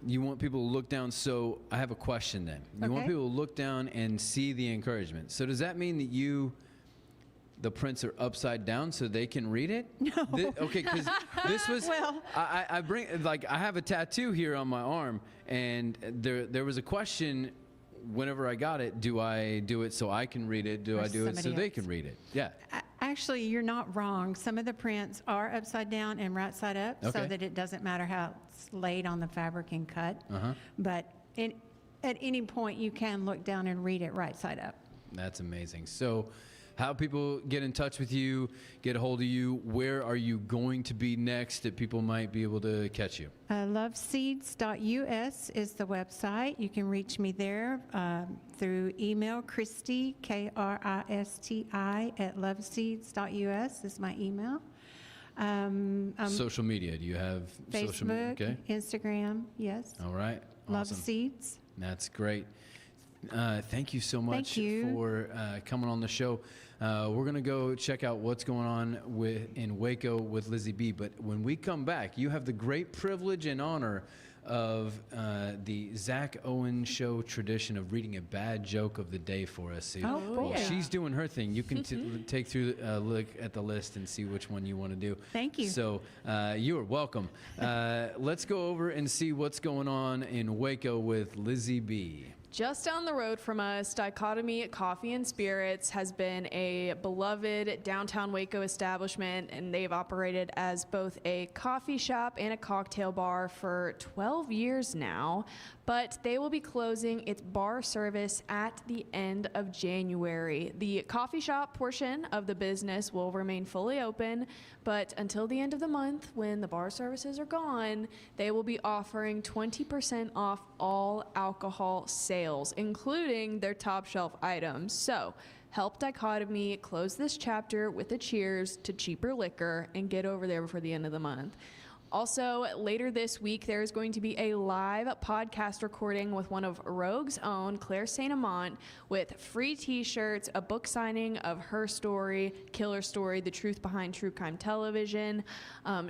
you want people to look down. So I have a question then. You want people to look down and see the encouragement. So does that mean that the prints are upside down so they can read it? No. Okay, because this was, well, I have a tattoo here on my arm, and there was a question whenever I got it, do I do it so I can read it? Do I do it so they can read it? Yeah. Actually, you're not wrong. Some of the prints are upside down and right side up so that it doesn't matter how it's laid on the fabric and cut. But at any point, you can look down and read it right side up. That's amazing. So how people get in touch with you, get a hold of you, where are you going to be next that people might be able to catch you? Loveseeds.us is the website. You can reach me there through email, Kristi, Kristi, at loveseeds.us is my email. Social media, do you have Facebook, social media? Okay. Instagram, yes. All right. Love Awesome. Seeds. That's great. Thank you so much you. for coming on the show. We're going to go check out what's going on in Waco with Lizzie B. But when we come back, you have the great privilege and honor of the Zack Owen Show tradition of reading a bad joke of the day for us. So while she's doing her thing, you can take through look at the list and see which one you want to do. Thank you. So you are welcome. Let's go over and see what's going on in Waco with Lizzie B. Just down the road from us, Dichotomy Coffee and Spirits has been a beloved downtown Waco establishment, and they've operated as both a coffee shop and a cocktail bar for 12 years now. But they will be closing its bar service at the end of January. The coffee shop portion of the business will remain fully open, but until the end of the month, when the bar services are gone, they will be offering 20% off all alcohol sales, including their top shelf items. So help Dichotomy close this chapter with a cheers to cheaper liquor and get over there before the end of the month. Also, later this week, there is going to be a live podcast recording with one of Rogue's own, Claire St. Amant, with free t-shirts, a book signing of her story, Killer Story, The Truth Behind True Crime Television.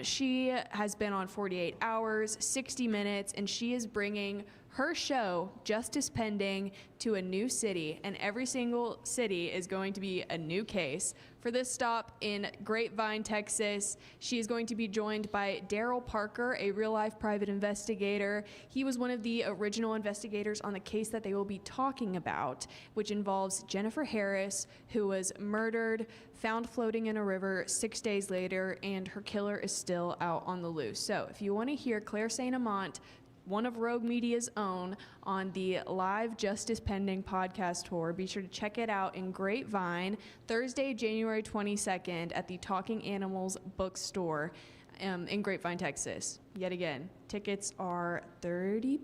She has been on 48 Hours, 60 Minutes, and she is bringing her show, Justice Pending, to a new city, and every single city is going to be a new case. For this stop in Grapevine, Texas, she is going to be joined by Daryl Parker, a real-life private investigator. He was one of the original investigators on the case that they will be talking about, which involves Jennifer Harris, who was murdered, found floating in a river 6 days later, and her killer is still out on the loose. So if you want to hear Claire St. Amant, one of Rogue Media's own, on the live Justice Pending podcast tour, be sure to check it out in Grapevine, Thursday, January 22nd at the Talking Animals bookstore in Grapevine, Texas. Yet again, tickets are $30?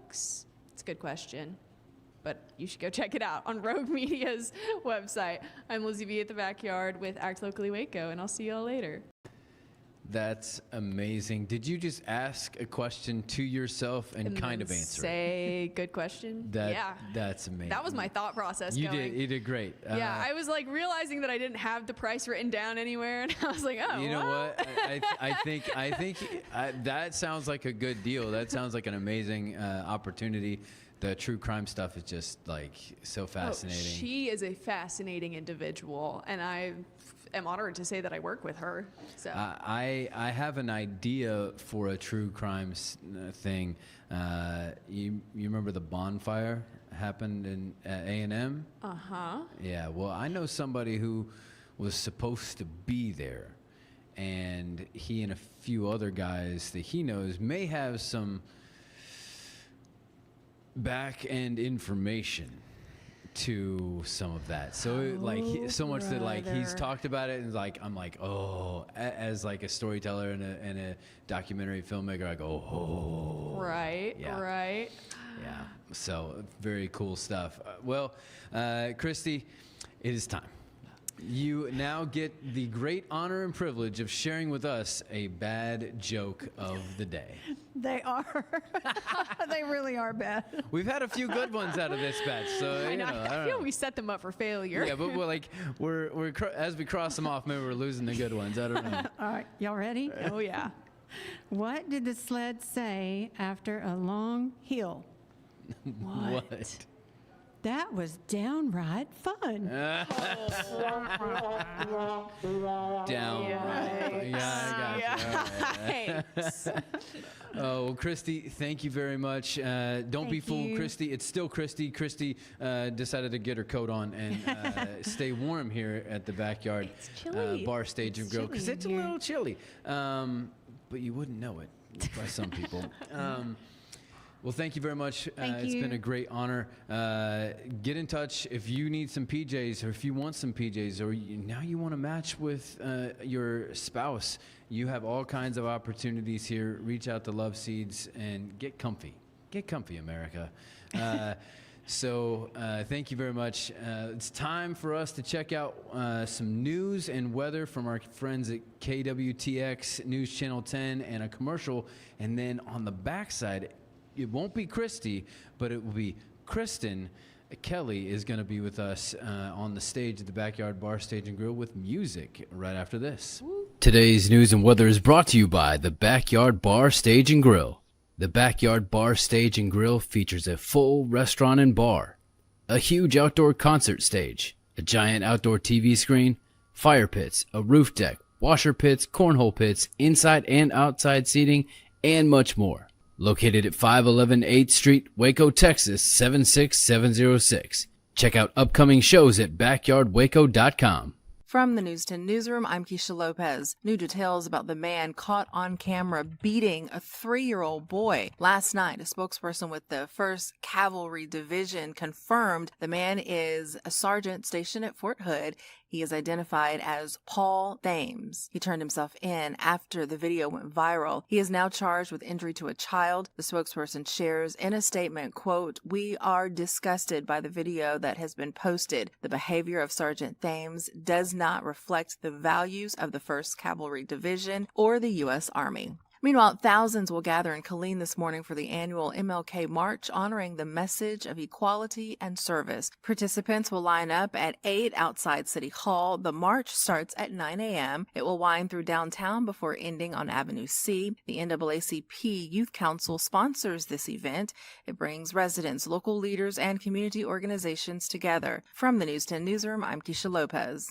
It's a good question, but you should go check it out on Rogue Media's website. I'm Lizzie B at the Backyard with Act Locally Waco, and I'll see y'all later. That's amazing. Did you just ask a question to yourself and kind of answer it? Say, good question. Yeah. That's amazing. That was my thought process. You did great. Yeah, I was like realizing that I didn't have the price written down anywhere, and I was like, oh. You know what? I think that sounds like a good deal. That sounds like an amazing opportunity. The true crime stuff is just like so fascinating. Oh, she is a fascinating individual, and I am honored to say that I work with her. So I have an idea for a true crime thing. You remember the bonfire happened in A&M? Uh-huh. Yeah, well, I know somebody who was supposed to be there, and he and a few other guys that he knows may have some back end information to some of that. So so much that like he's talked about it, and like I'm like, oh, as like a storyteller and a documentary filmmaker, I go, oh, right. Yeah, so very cool stuff. Well, Kristi, it is time. You now get the great honor and privilege of sharing with us a bad joke of the day. They are. They really are bad. We've had a few good ones out of this batch, so I feel we set them up for failure. Yeah, but we're as we cross them off, maybe we're losing the good ones. I don't know. All right, y'all ready? Oh yeah. What did the sled say after a long hill? What? That was downright fun. Downright. Yeah, I got you. Oh, well, Kristi, thank you very much. Don't be fooled, Kristi. It's still Kristi. Kristi decided to get her coat on and stay warm here at the Backyard Bar, Stage, and Grill, because it's a little chilly. But you wouldn't know it by some people. Well, thank you very much. It's been a great honor. Get in touch if you need some PJs, or if you want some PJs, or now you want to match with your spouse. You have all kinds of opportunities here. Reach out to Love Seeds and get comfy. Get comfy, America. So thank you very much. It's time for us to check out some news and weather from our friends at KWTX News Channel 10 and a commercial. And then on the backside, it won't be Kristi, but it will be Kristen Kelly is going to be with us on the stage at the Backyard Bar, Stage, and Grill with music right after this. Today's news and weather is brought to you by the Backyard Bar, Stage, and Grill. The Backyard Bar, Stage, and Grill features a full restaurant and bar, a huge outdoor concert stage, a giant outdoor TV screen, fire pits, a roof deck, washer pits, cornhole pits, inside and outside seating, and much more. Located at 511 8th Street, Waco, Texas, 76706. Check out upcoming shows at backyardwaco.com. From the News 10 Newsroom, I'm Keisha Lopez. New details about the man caught on camera beating a 3-year-old boy. Last night, a spokesperson with the 1st Cavalry Division confirmed the man is a sergeant stationed at Fort Hood. He is identified as Paul Thames. He turned himself in after the video went viral. He is now charged with injury to a child. The spokesperson shares in a statement, quote, "We are disgusted by the video that has been posted. The behavior of Sergeant Thames does not reflect the values of the 1st Cavalry Division or the U.S. Army." Meanwhile, thousands will gather in Killeen this morning for the annual MLK March, honoring the message of equality and service. Participants will line up at 8 outside City Hall. The march starts at 9 a.m. It will wind through downtown before ending on Avenue C. The NAACP Youth Council sponsors this event. It brings residents, local leaders, and community organizations together. From the News 10 Newsroom, I'm Keisha Lopez.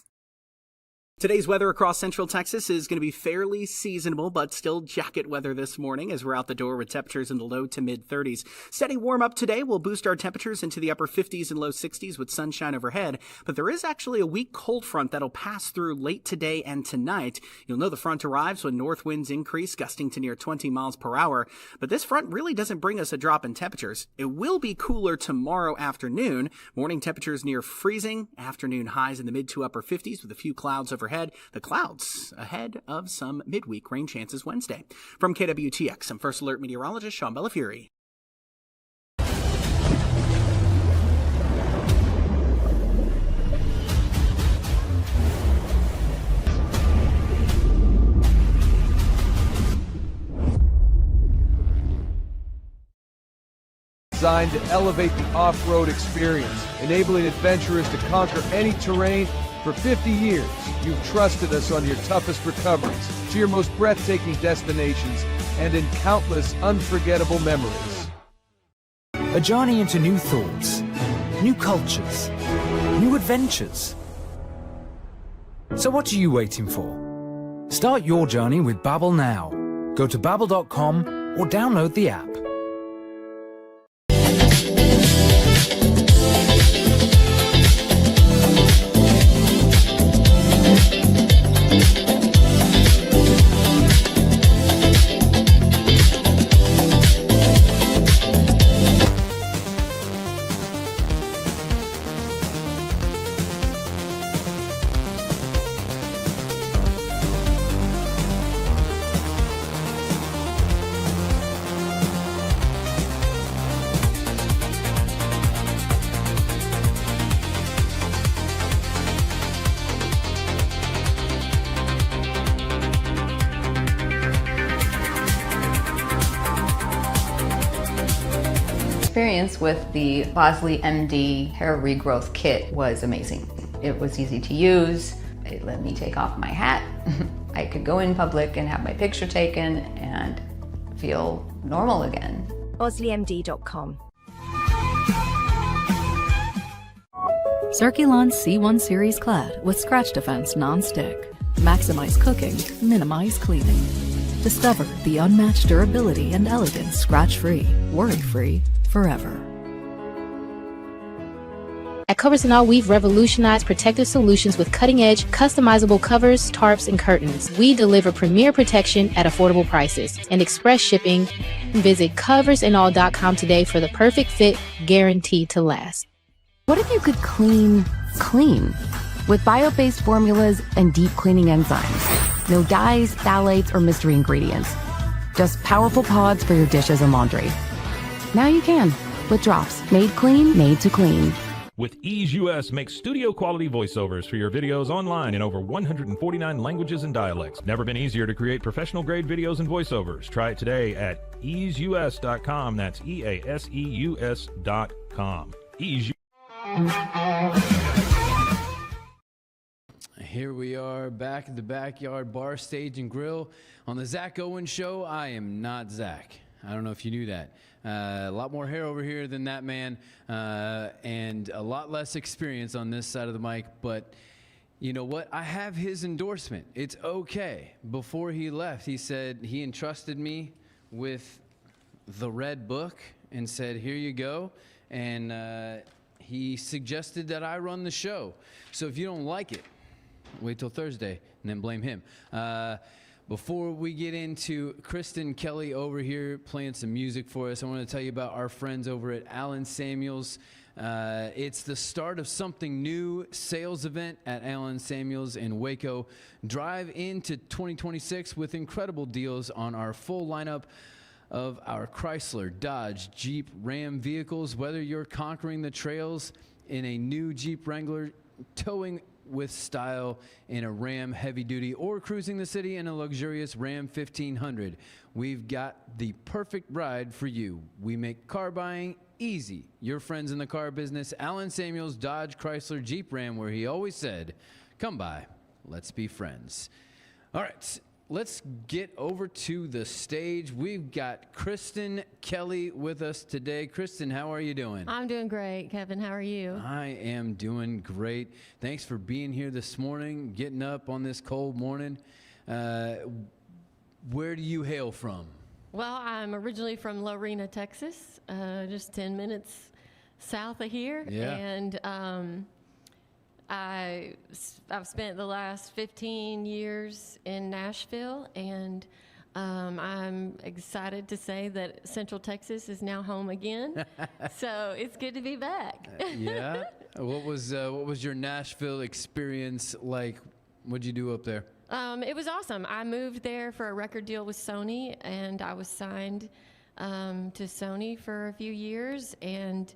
Today's weather across central Texas is going to be fairly seasonable, but still jacket weather this morning as we're out the door with temperatures in the low to mid 30s. Steady warm up today will boost our temperatures into the upper 50s and low 60s with sunshine overhead, but there is actually a weak cold front that'll pass through late today and tonight. You'll know the front arrives when north winds increase, gusting to near 20 miles per hour, but this front really doesn't bring us a drop in temperatures. It will be cooler tomorrow afternoon. Morning temperatures near freezing, afternoon highs in the mid to upper 50s with a few clouds overhead. The clouds ahead of some midweek rain chances Wednesday. From KWTX, I'm First Alert meteorologist Sean Bellafury. Designed to elevate the off-road experience, enabling adventurers to conquer any terrain. For 50 years, you've trusted us on your toughest recoveries, to your most breathtaking destinations, and in countless unforgettable memories. A journey into new thoughts, new cultures, new adventures. So what are you waiting for? Start your journey with Babbel now. Go to babbel.com or download the app. Experience with the Bosley MD hair regrowth kit was amazing. It was easy to use. It let me take off my hat. I could go in public and have my picture taken and feel normal again. BosleyMD.com. Circulon C1 Series Clad with Scratch Defense Non-Stick. Maximize cooking, minimize cleaning. Discover the unmatched durability and elegance scratch-free, worry-free, forever. At Covers and All, we've revolutionized protective solutions with cutting-edge, customizable covers, tarps, and curtains. We deliver premier protection at affordable prices and express shipping. Visit coversandall.com today for the perfect fit, guaranteed to last. What if you could clean clean? With bio-based formulas and deep cleaning enzymes. No dyes, phthalates, or mystery ingredients. Just powerful pods for your dishes and laundry. Now you can, with drops made clean, made to clean. With Ease US, make studio quality voiceovers for your videos online in over 149 languages and dialects. Never been easier to create professional grade videos and voiceovers. Try it today at easeus.com. That's EASEUS.com. Ease. Here we are back at the Backyard Bar, Stage, and Grill on the Zack Owen Show. I am not Zach. I don't know if you knew that. A lot more hair over here than that man, and a lot less experience on this side of the mic. But you know what? I have his endorsement. It's okay. Before he left, he said he entrusted me with the red book and said, here you go. And he suggested that I run the show. So if you don't like it, wait till Thursday and then blame him. Before we get into Kristen Kelly over here playing some music for us, I want to tell you about our friends over at Allen Samuels. It's the start of something new, sales event at Allen Samuels in Waco. Drive into 2026 with incredible deals on our full lineup of our Chrysler, Dodge, Jeep, Ram vehicles. Whether you're conquering the trails in a new Jeep Wrangler, towing with style in a Ram heavy duty, or cruising the city in a luxurious Ram 1500, we've got the perfect ride for you. We make car buying easy. Your friends in the car business, Allen Samuels, Dodge, Chrysler, Jeep, Ram, where he always said, come by, let's be friends. All right, let's get over to the stage. We've got Kristen Kelly with us today. Kristen, how are you doing? I'm doing great, Kevin. How are you? I am doing great. Thanks for being here this morning, getting up on this cold morning. Where do you hail from? Well, I'm originally from Lorena, Texas, just 10 minutes south of here. Yeah. And I've spent the last 15 years in Nashville, and I'm excited to say that Central Texas is now home again. So it's good to be back. Yeah. What was your Nashville experience like? What'd you do up there? It was awesome. I moved there for a record deal with Sony, and I was signed to Sony for a few years, and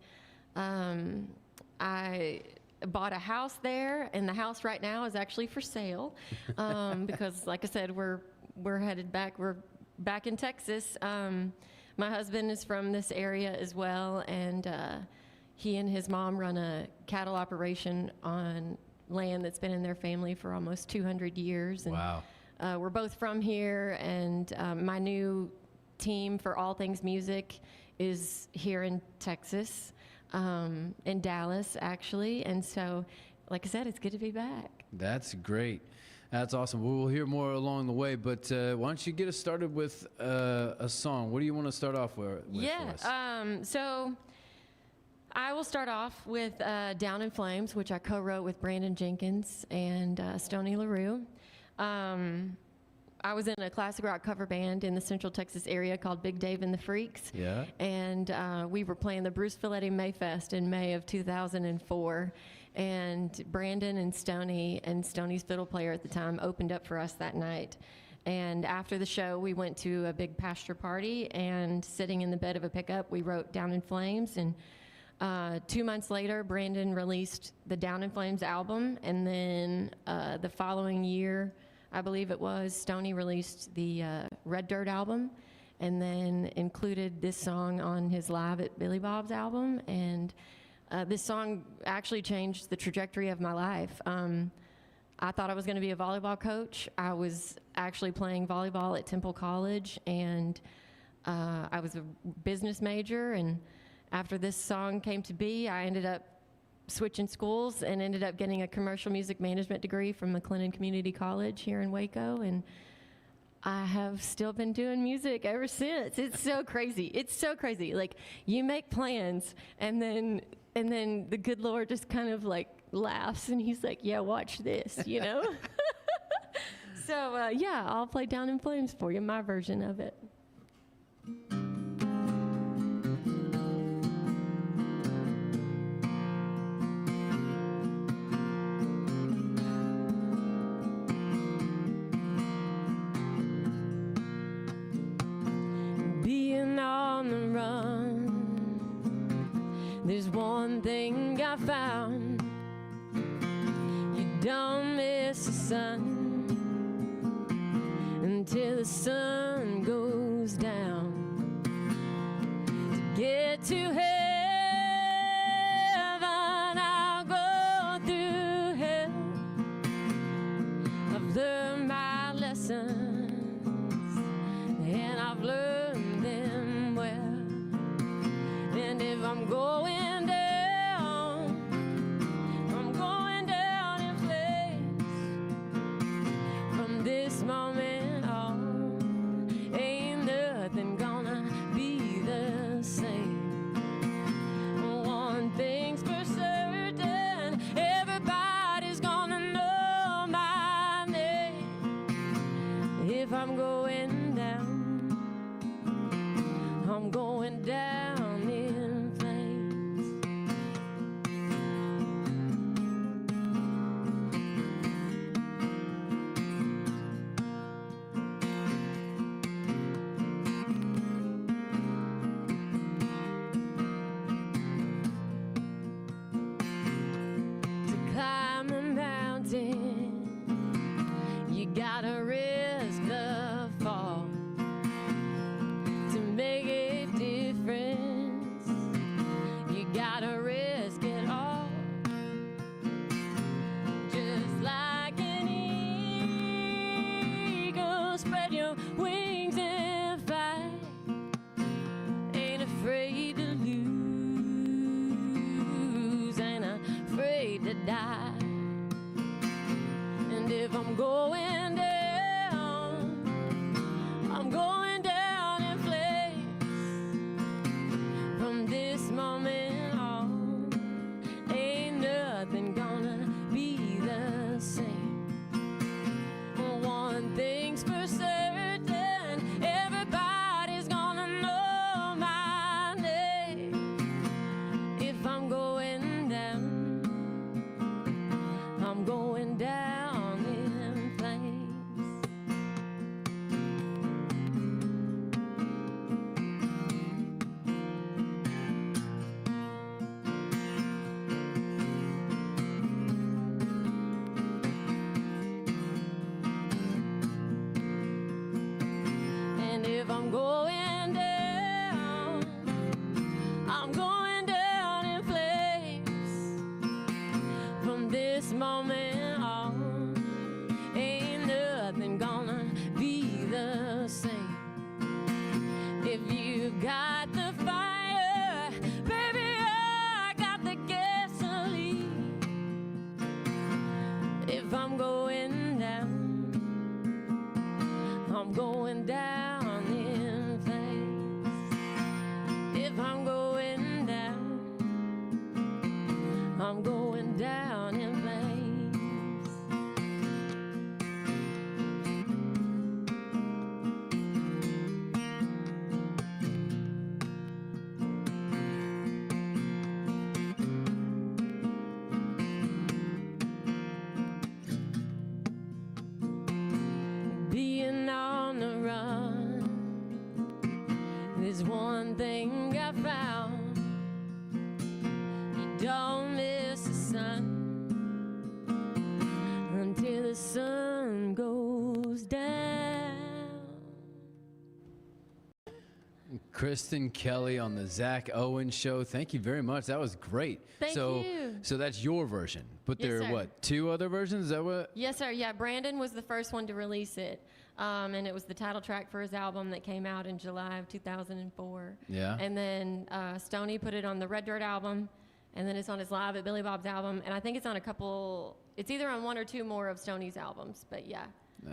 I bought a house there, and the house right now is actually for sale because, like I said, we're headed back. We're back in Texas. My husband is from this area as well, and he and his mom run a cattle operation on land that's been in their family for almost 200 years. And, wow. We're both from here, and my new team for all things music is here in Texas. In Dallas, actually. And so, like I said, it's good to be back. That's great. That's awesome. We'll hear more along the way, but why don't you get us started with a song? What do you want to start off with for us? So I will start off with Down in Flames, which I co-wrote with Brandon Jenkins and Stoney LaRue. I was in a classic rock cover band in the Central Texas area called Big Dave and the Freaks. Yeah. And we were playing the Bruce Filletti Mayfest in May of 2004. And Brandon and Stoney's fiddle player at the time, opened up for us that night. And after the show, we went to a big pasture party, and sitting in the bed of a pickup, we wrote Down in Flames. And 2 months later, Brandon released the Down in Flames album. And then the following year, I believe it was, Stoney released the Red Dirt album, and then included this song on his Live at Billy Bob's album. And this song actually changed the trajectory of my life. I thought I was going to be a volleyball coach. I was actually playing volleyball at Temple College, and I was a business major. And after this song came to be, I ended up switching schools and ended up getting a commercial music management degree from McLennan Community College here in Waco, and I have still been doing music ever since. It's so crazy. It's so crazy. Like, you make plans, and then the good Lord just kind of like laughs, and he's like, yeah, watch this, you know? So yeah, I'll play Down in Flames for you, my version of it. On the run, there's one thing I found: you don't miss the sun until the sun goes down. To get to heaven, I'll go through hell. I've learned my lessons, and I've learned them going down, I'm going down in flames. To climb a mountain, you gotta risk the fall. To make a difference, you gotta risk it all. Just like an eagle, spread your wings and fly. Ain't afraid to lose, ain't afraid to die. And if I'm going down, I'm going down in flames. From this moment on, ain't nothing gonna be the same. One thing's for certain, everybody's gonna know my name. If I'm going down, I'm going down in flames. And if I'm going down, I'm going down in flames. From this moment on, ain't nothing gonna be the same. If you got the fire, baby, I got the gasoline. If I'm going down, I'm going down in flames. If I'm going down, I'm going down in flames. Being on the run, there's one thing I found. You don't miss the sun until the sun goes down. Kristen Kelly on the Zack Owen Show. Thank you very much. That was great. Thank you. So that's your version, but Yes, there are sir. what, 2 other versions? Is that what? Yes, sir. Yeah, Brandon was the first one to release it. And it was the title track for his album that came out in July of 2004. Yeah. And then Stoney put it on the Red Dirt album, and then it's on his Live at Billy Bob's album, and I think it's on a couple, it's either on 1 or 2 more of Stoney's albums, but yeah.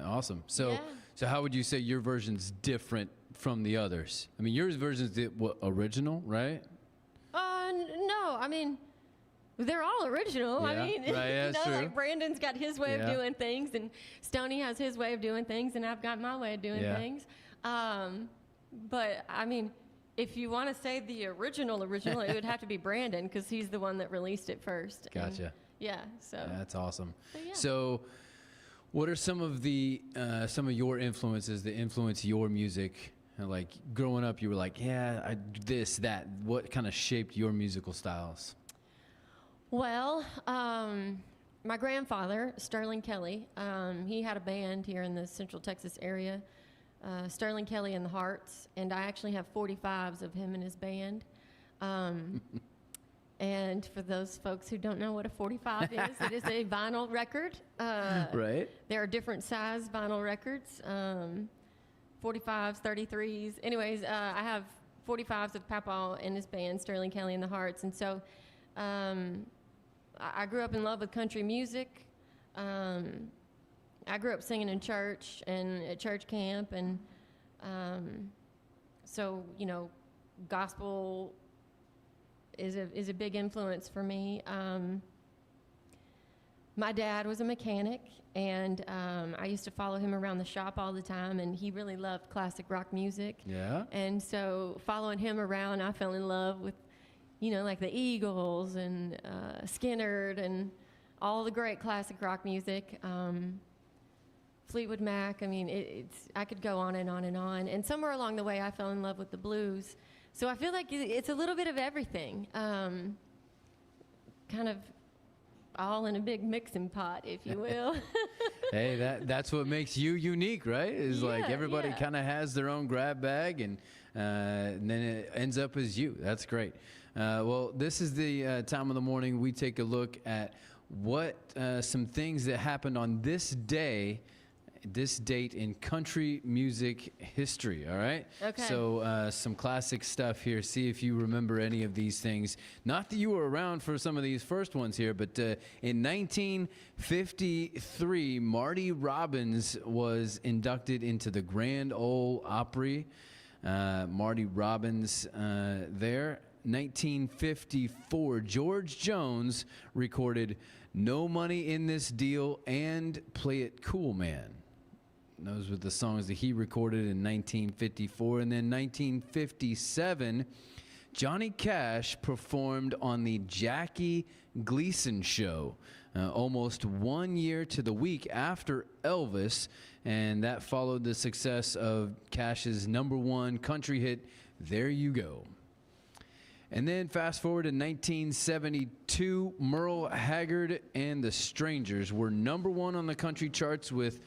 Awesome. So, Yeah. so how would you say your version's different from the others? I mean, yours version's the original, right? No, I mean, they're all original. Yeah, I mean, right, yeah, you know, that's true. like Brandon's got his way Yeah. of doing things, and Stoney has his way of doing things, and I've got my way of doing Yeah. things. But I mean, if you want to say the original, it would have to be Brandon because he's the one that released it first. And Gotcha. yeah. So. Yeah, that's awesome. But yeah. So, what are some of your influences that influence your music? Like growing up, you were like, yeah, this, that. What kind of shaped your musical styles? Well, my grandfather, Sterling Kelly, he had a band here in the Central Texas area, Sterling Kelly and the Hearts, and I actually have 45s of him and his band. And for those folks who don't know what a 45 is, it is a vinyl record. Right. There are different size vinyl records, 45s, 33s. Anyways, I have 45s of Papa and his band, Sterling Kelly and the Hearts. And so I grew up in love with country music. I grew up singing in church and at church camp. And so, you know, gospel is a big influence for me. My dad was a mechanic, and I used to follow him around the shop all the time, and he really loved classic rock music. Yeah. And so following him around, I fell in love with, like the Eagles and Skynyrd and all the great classic rock music. Fleetwood Mac, I mean, I could go on and on and on. And somewhere along the way, I fell in love with the blues. So I feel like it's a little bit of everything, kind of all in a big mixing pot, if you will. Hey, that's what makes you unique, right? Is like everybody kind of has their own grab bag, and then it ends up as you. That's great. Well, this is the time of the morning we take a look at what some things that happened on this date in country music history, all right? Okay. So some classic stuff here. See if you remember any of these things. Not that you were around for some of these first ones here, but in 1953, Marty Robbins was inducted into the Grand Ole Opry. Marty Robbins there. 1954, George Jones recorded No Money in This Deal and Play It Cool Man. Those were the songs that he recorded in 1954. And then 1957, Johnny Cash performed on the Jackie Gleason Show, almost 1 year to the week after Elvis. And that followed the success of Cash's #1 country hit, There You Go. And then fast forward to 1972, Merle Haggard and the Strangers were #1 on the country charts with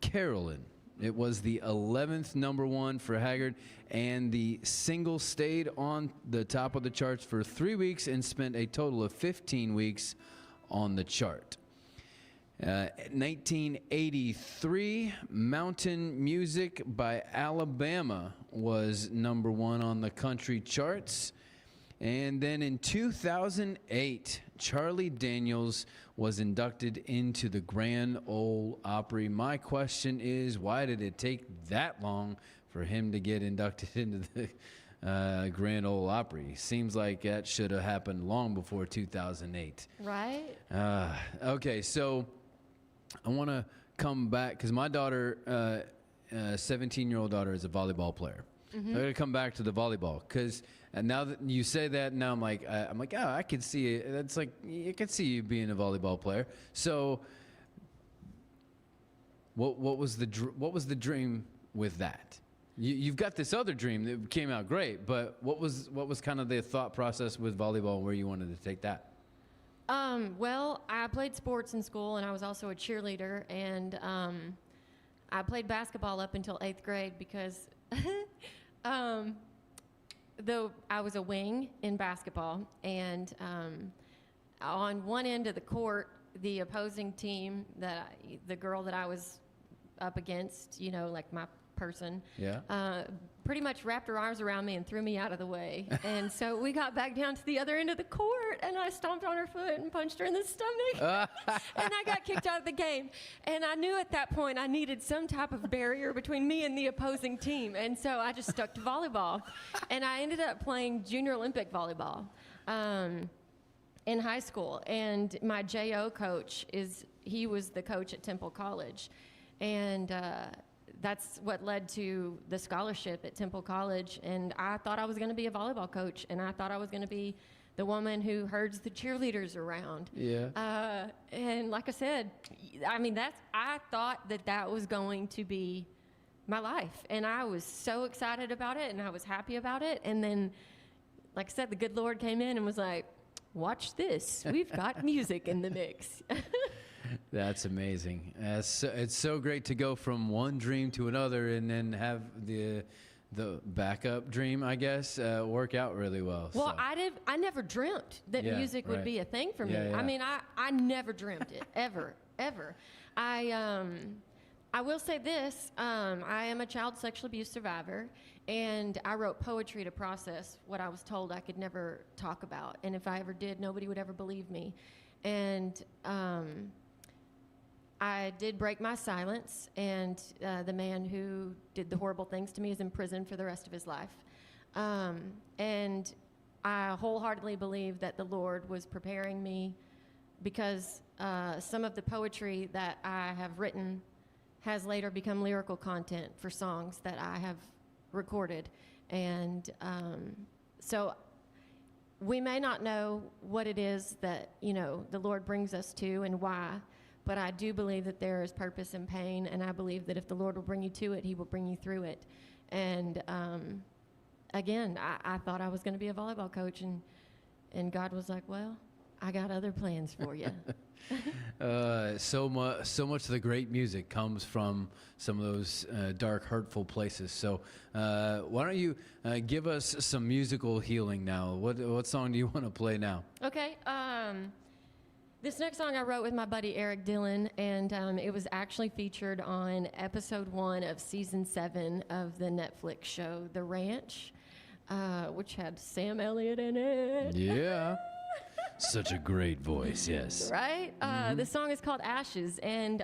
Carolyn. It was the 11th #1 for Haggard, and the single stayed on the top of the charts for 3 weeks and spent a total of 15 weeks on the chart. 1983, Mountain Music by Alabama was #1 on the country charts. And then in 2008, Charlie Daniels was inducted into the Grand Ole Opry. My question is, why did it take that long for him to get inducted into the Grand Ole Opry? Seems like that should have happened long before 2008. Right? Okay, so I want to come back because my daughter, 17-year-old daughter, is a volleyball player. Mm-hmm. I'm going to come back to the volleyball because now that you say that, now I'm like, oh, I could see it. That's like, I could see you being a volleyball player. So, what was the dream with that? You've got this other dream that came out great, but what was kind of the thought process with volleyball where you wanted to take that? Well, I played sports in school, and I was also a cheerleader, and I played basketball up until 8th grade because though I was a wing in basketball, and on one end of the court, the opposing team, the girl that I was up against, like my person, pretty much wrapped her arms around me and threw me out of the way. And so we got back down to the other end of the court, and I stomped on her foot and punched her in the stomach. And I got kicked out of the game. And I knew at that point I needed some type of barrier between me and the opposing team. And so I just stuck to volleyball. And I ended up playing junior Olympic volleyball in high school. And my JO coach he was the coach at Temple College. And that's what led to the scholarship at Temple College. And I thought I was going to be a volleyball coach, and I thought I was going to be the woman who herds the cheerleaders around. Yeah. And like I said, I thought that was going to be my life. And I was so excited about it, and I was happy about it. And then, like I said, the good Lord came in and was like, watch this. We've got music in the mix. That's amazing. It's so great to go from one dream to another and then have the backup dream, I guess, work out really well. Well, so. I never dreamt that music would be a thing for me. Yeah. I mean, I never dreamt it, ever. I will say this, I am a child sexual abuse survivor, and I wrote poetry to process what I was told I could never talk about. And if I ever did, nobody would ever believe me. And I did break my silence, and the man who did the horrible things to me is in prison for the rest of his life. And I wholeheartedly believe that the Lord was preparing me because some of the poetry that I have written has later become lyrical content for songs that I have recorded. And so we may not know what it is that, the Lord brings us to and why, but I do believe that there is purpose in pain, and I believe that if the Lord will bring you to it, he will bring you through it. And again, I thought I was going to be a volleyball coach, and God was like, well, I got other plans for you. So much of the great music comes from some of those dark, hurtful places. So why don't you give us some musical healing now? What song do you want to play now? Okay. This next song I wrote with my buddy Eric Dillon, and it was actually featured on episode 1 of season 7 of the Netflix show The Ranch, which had Sam Elliott in it. Yeah. Such a great voice, yes. Right? The song is called Ashes, and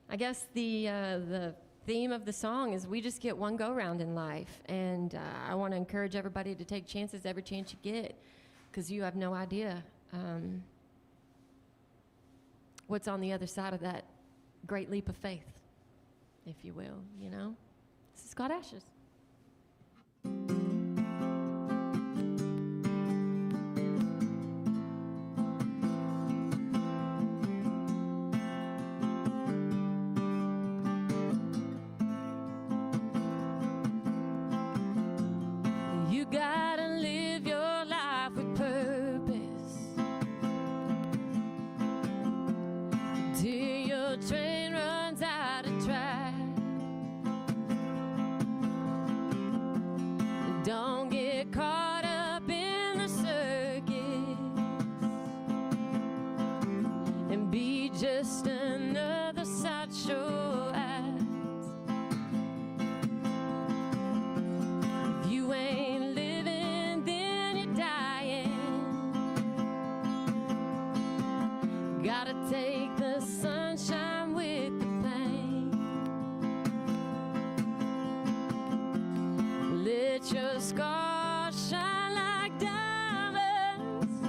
I guess the theme of the song is we just get one go-round in life, and I want to encourage everybody to take chances every chance you get, because you have no idea what's on the other side of that great leap of faith, if you will, This is called Ashes. You gotta live your life with purpose till your train runs out of track. Don't get caught up in the circus and be just another sideshow act. If you ain't living, then you're dying. Gotta take the sunshine with the pain. Let your scars shine like diamonds,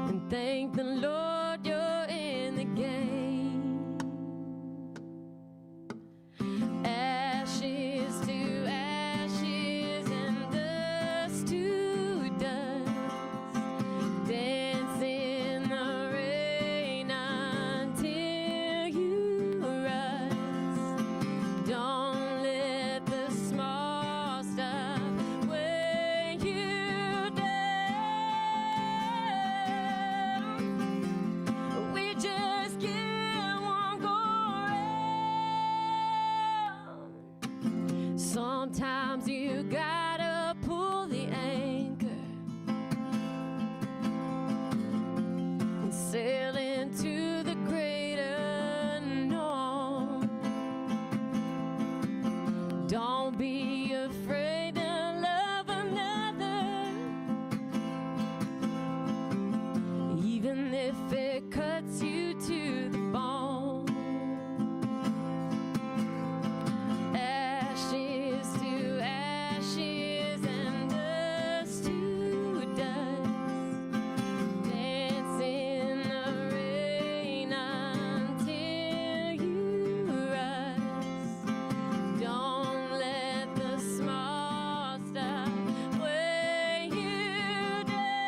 and thank the Lord you're in the game. Ashes to ashes and dust to dust. Dance in the rain until you rust. Don't let the small stuff weigh you down. We just get one go round. Sometimes you gotta pull the anchor and sail into the great unknown. Don't be afraid to love another, even if it cuts you to the bone. Ashes to ashes and dust to dust. Dance in the rain until you rust. Don't let the small stuff weigh you down.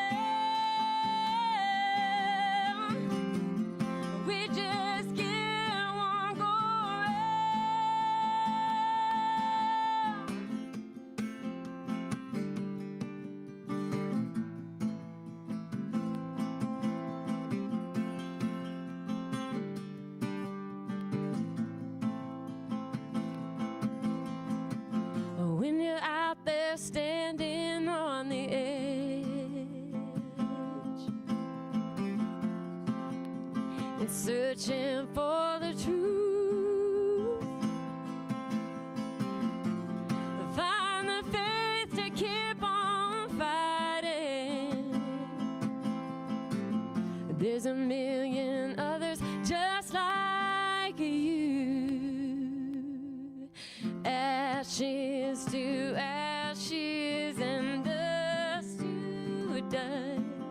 We just get one go round. When you're out there standing on the edge and searching for the truth, find the faith to keep on fighting. There's a million others just like you. Ashes to ashes and dust to dust.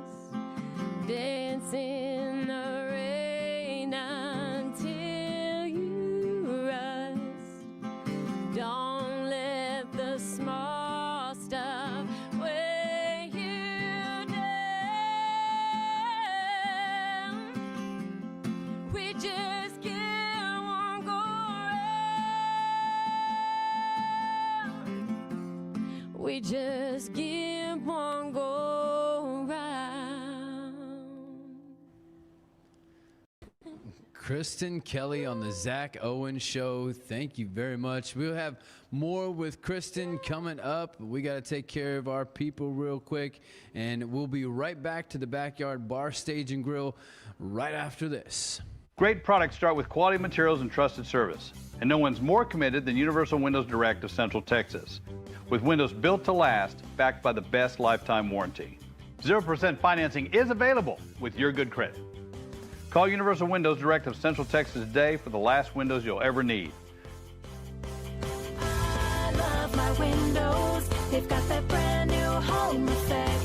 We just give one go round. Kristen Kelly on the Zack Owen Show. Thank you very much. We'll have more with Kristen coming up. We got to take care of our people real quick, and we'll be right back to the Backyard Bar, Stage, and Grill right after this. Great products start with quality materials and trusted service, and no one's more committed than Universal Windows Direct of Central Texas. With windows built to last, backed by the best lifetime warranty. 0% financing is available with your good credit. Call Universal Windows Direct of Central Texas today for the last windows you'll ever need. I love my windows. They've got that brand new home effect.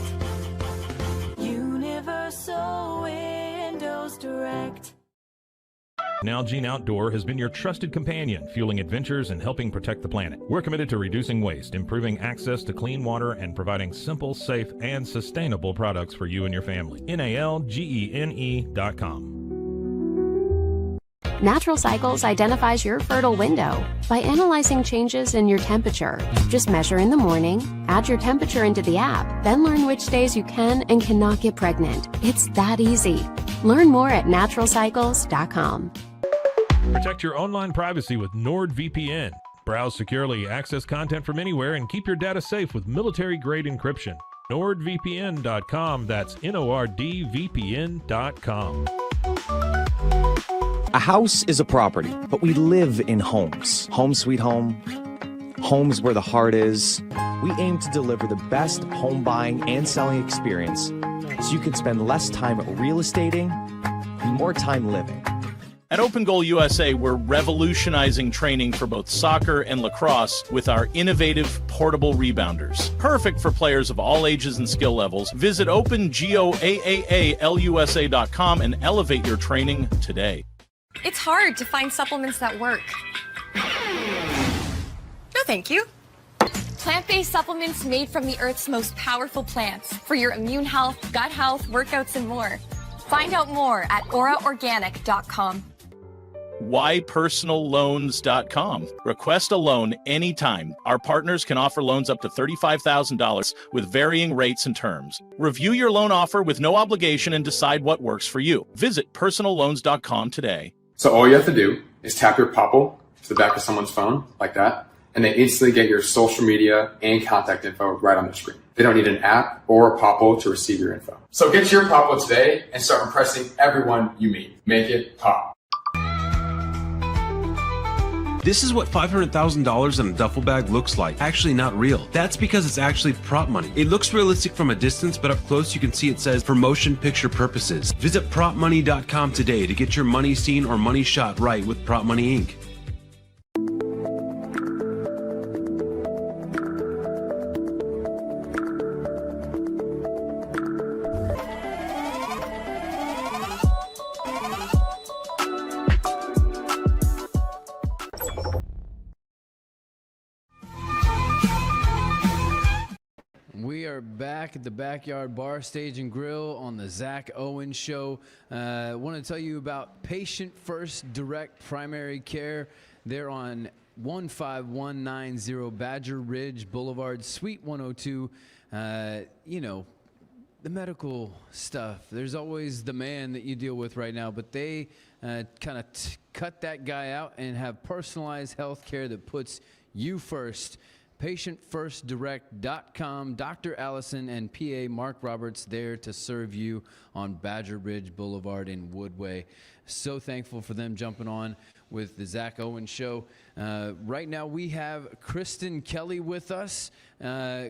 Universal Windows Direct. Nalgene Outdoor has been your trusted companion, fueling adventures and helping protect the planet. We're committed to reducing waste, improving access to clean water, and providing simple, safe, and sustainable products for you and your family. NALGENE.com. Natural Cycles identifies your fertile window by analyzing changes in your temperature. Just measure in the morning, add your temperature into the app, then learn which days you can and cannot get pregnant. It's that easy. Learn more at naturalcycles.com. Protect your online privacy with NordVPN. Browse securely, access content from anywhere, and keep your data safe with military-grade encryption. NordVPN.com. That's NORDVPN.com. A house is a property, but we live in homes. Home sweet home. Homes where the heart is. We aim to deliver the best home buying and selling experience so you can spend less time real estating and more time living. At Open Goal USA, we're revolutionizing training for both soccer and lacrosse with our innovative portable rebounders. Perfect for players of all ages and skill levels. Visit OpenGOAAALUSA.com and elevate your training today. It's hard to find supplements that work. No, thank you. Plant-based supplements made from the Earth's most powerful plants for your immune health, gut health, workouts, and more. Find out more at auraorganic.com. WhyPersonalLoans.com. Request a loan anytime. Our partners can offer loans up to $35,000 with varying rates and terms. Review your loan offer with no obligation and decide what works for you. Visit PersonalLoans.com today. So all you have to do is tap your Popple to the back of someone's phone, like that, and they instantly get your social media and contact info right on their screen. They don't need an app or a Popple to receive your info. So get your Popple today and start impressing everyone you meet. Make it pop. This is what $500,000 in a duffel bag looks like. Actually not real. That's because it's actually prop money. It looks realistic from a distance, but up close you can see it says for motion picture purposes. Visit propmoney.com today to get your money seen or money shot right with Prop Money Inc. We are back at the Backyard Bar, Stage, and Grill on the Zack Owen Show. I want to tell you about Patient First Direct Primary Care. They're on 15190 Badger Ridge Boulevard, Suite 102. You know, the medical stuff, there's always the man that you deal with right now, but they kind of cut that guy out and have personalized health care that puts you first. PatientFirstDirect.com. Dr. Allison and PA Mark Roberts there to serve you on Badger Ridge Boulevard in Woodway. So thankful for them jumping on with the Zack Owen Show. Right now we have Kristen Kelly with us.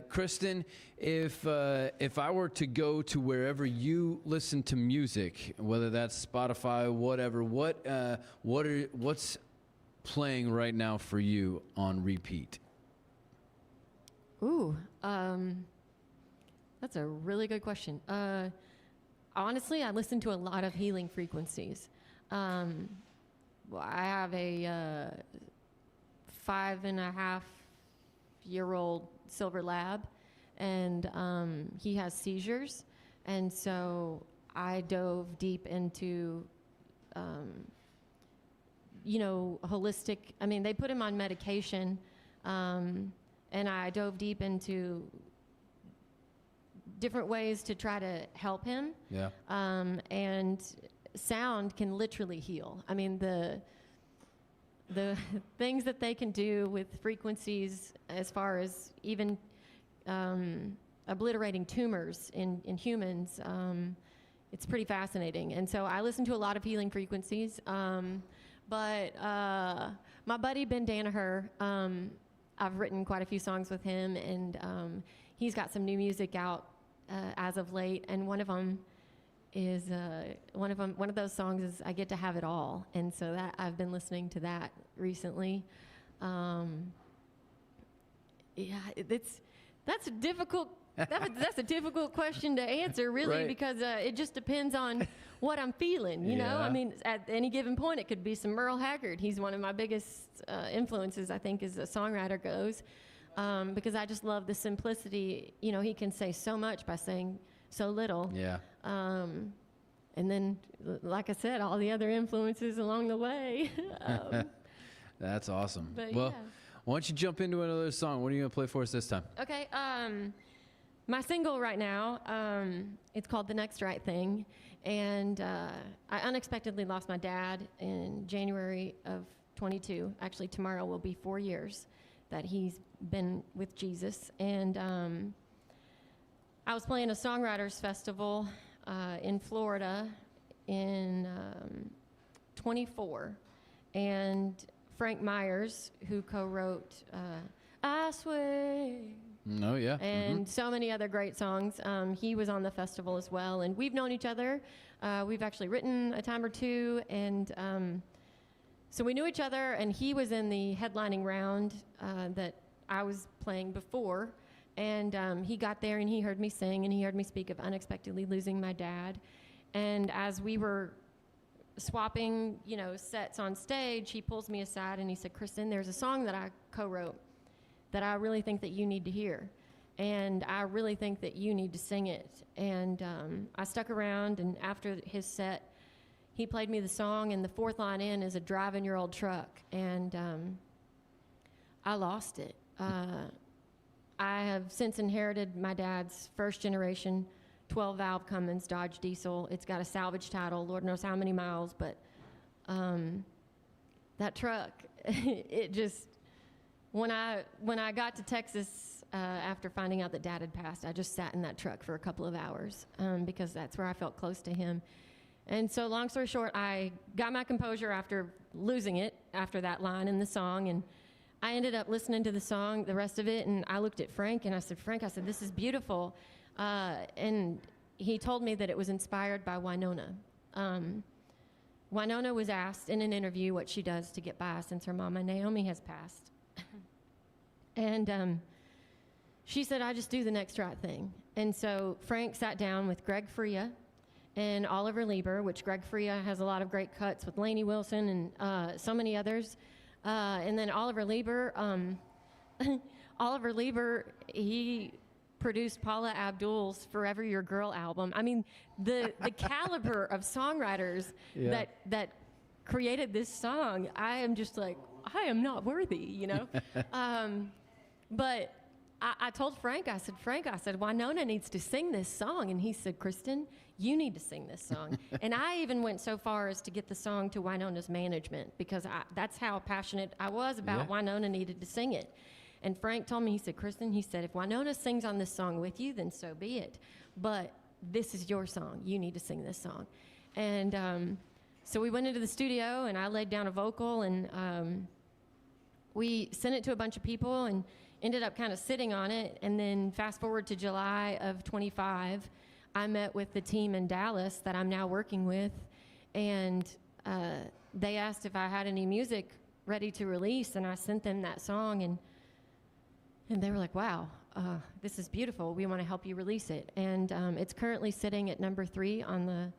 Kristen, if I were to go to wherever you listen to music, whether that's Spotify, whatever, what's playing right now for you on repeat? Ooh, that's a really good question. Honestly, I listen to a lot of healing frequencies. I have a 5.5-year-old silver lab, and he has seizures, and so I dove deep into, holistic. I mean, they put him on medication. and I dove deep into different ways to try to help him. Yeah. And sound can literally heal. I mean, the things that they can do with frequencies, as far as even obliterating tumors in humans, it's pretty fascinating. And so I listen to a lot of healing frequencies. But my buddy Ben Danaher, I've written quite a few songs with him, and he's got some new music out as of late. And one of them is one of those songs is "I Get to Have It All," and so that I've been listening to that recently. Yeah, that's a difficult. That's a difficult question to answer, really, Right. because it just depends on what I'm feeling, you know? Yeah. I mean, at any given point, it could be some Merle Haggard. He's one of my biggest influences, I think, as a songwriter goes, because I just love the simplicity. You know, he can say so much by saying so little. Yeah. And then, like I said, all the other influences along the way. That's awesome. But Well, yeah. why don't you jump into another song? What are you going to play for us this time? Okay, my single right now, it's called The Next Right Thing, and I unexpectedly lost my dad in January of 22. Actually, tomorrow will be 4 years that he's been with Jesus, and I was playing a songwriters festival in Florida in 24, and Frank Myers, who co-wrote I Swear, Oh, yeah. and so many other great songs. He was on the festival as well, and we've known each other. We've actually written a time or two, and so we knew each other, and he was in the headlining round that I was playing before, and he got there, and he heard me sing, and he heard me speak of unexpectedly losing my dad. And as we were swapping, you know, sets on stage, he pulls me aside, and he said, "Kristen, there's a song that I co-wrote that I really think that you need to hear. And I really think that you need to sing it." And I stuck around, and after his set, he played me the song, and the fourth line in is a driving your old truck. And I lost it. I have since inherited my dad's first generation 12-valve Cummins Dodge diesel. It's got a salvage title, Lord knows how many miles, but that truck, it just... When I got to Texas after finding out that Dad had passed, I just sat in that truck for a couple of hours because that's where I felt close to him. And so long story short, I got my composure after losing it, after that line in the song, and I ended up listening to the song, the rest of it, and I looked at Frank, and I said, "Frank," I said, "this is beautiful." And he told me that it was inspired by Winona. Winona was asked in an interview what she does to get by since her mama, Naomi, has passed. And she said, "I just do the next right thing." And so Frank sat down with Greg Freya and Oliver Lieber, which Greg Freya has a lot of great cuts with Lainey Wilson and so many others. And then Oliver Lieber, he produced Paula Abdul's Forever Your Girl album. I mean, the caliber of songwriters that created this song, I am just like, I am not worthy, you know? But I told Frank, I said, "Winona needs to sing this song." And he said, "Kristen, you need to sing this song." And I even went so far as to get the song to Winona's management because that's how passionate I was about Winona needed to sing it. And Frank told me, he said, "Kristen," he said, "if Winona sings on this song with you, then so be it. But this is your song. You need to sing this song." And so we went into the studio, and I laid down a vocal, and we sent it to a bunch of people and ended up kind of sitting on it. And then fast forward to July of 25, I met with the team in Dallas that I'm now working with, and they asked if I had any music ready to release, and I sent them that song, and they were like, "Wow, this is beautiful. We want to help you release it." And it's currently sitting at number 3 on the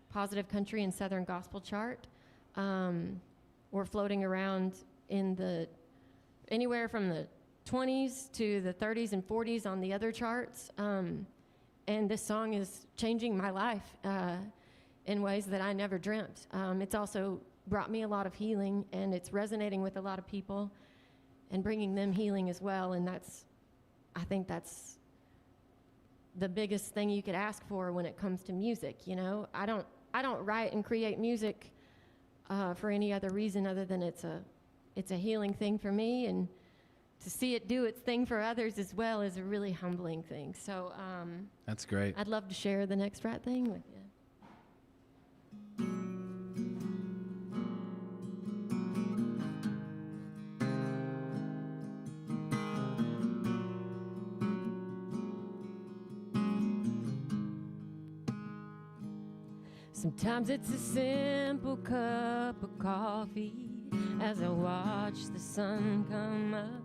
Positive Country and Southern Gospel chart. We're floating around in the anywhere from the 20s to the 30s and 40s on the other charts. And this song is changing my life in ways that I never dreamt. It's also brought me a lot of healing, and it's resonating with a lot of people. bringing them healing as well. And I think that's the biggest thing you could ask for when it comes to music. You know, I don't write and create music for any other reason other than it's a healing thing for me, and to see it do its thing for others as well is a really humbling thing. So that's great. I'd love to share the next right thing with you. Sometimes it's a simple cup of coffee as I watch the sun come up.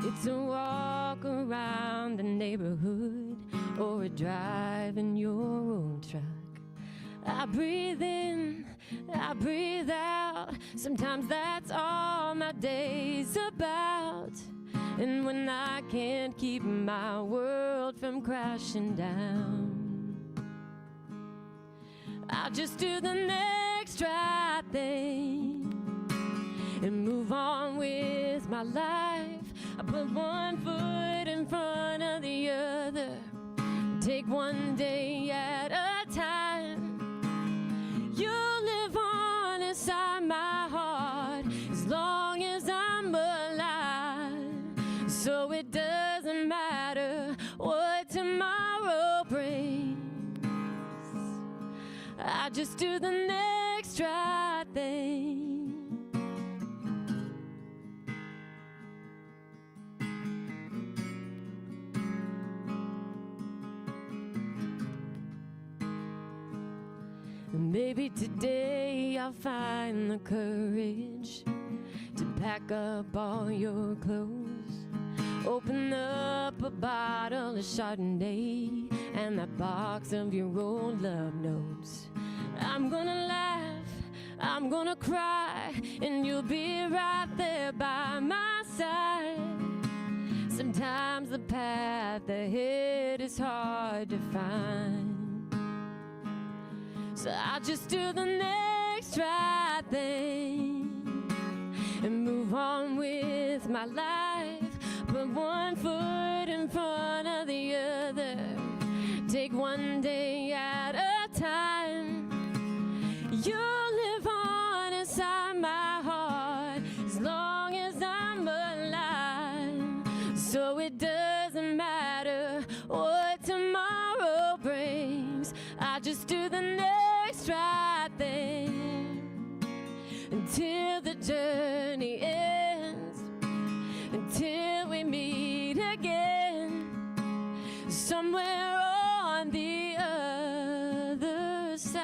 It's a walk around the neighborhood or a drive in your own truck. I breathe in, I breathe out. Sometimes that's all my day's about. And when I can't keep my world from crashing down, I'll just do the next right thing and move on with my life. I put one foot in front of the other, take one day at a time. You live on inside my heart as long as I'm alive. So it doesn't matter what tomorrow brings, I just do the next right thing. Maybe today I'll find the courage to pack up all your clothes, open up a bottle of Chardonnay and that box of your old love notes. I'm gonna laugh, I'm gonna cry, and you'll be right there by my side. Sometimes the path ahead is hard to find, so I'll just do the next right thing and move on with my life. Put one foot in front of the other, take one day at a time. You live on inside my heart as long as I'm alive. So it doesn't matter what tomorrow brings, I just do the next right thing until the journey ends, until we meet again somewhere on the other side.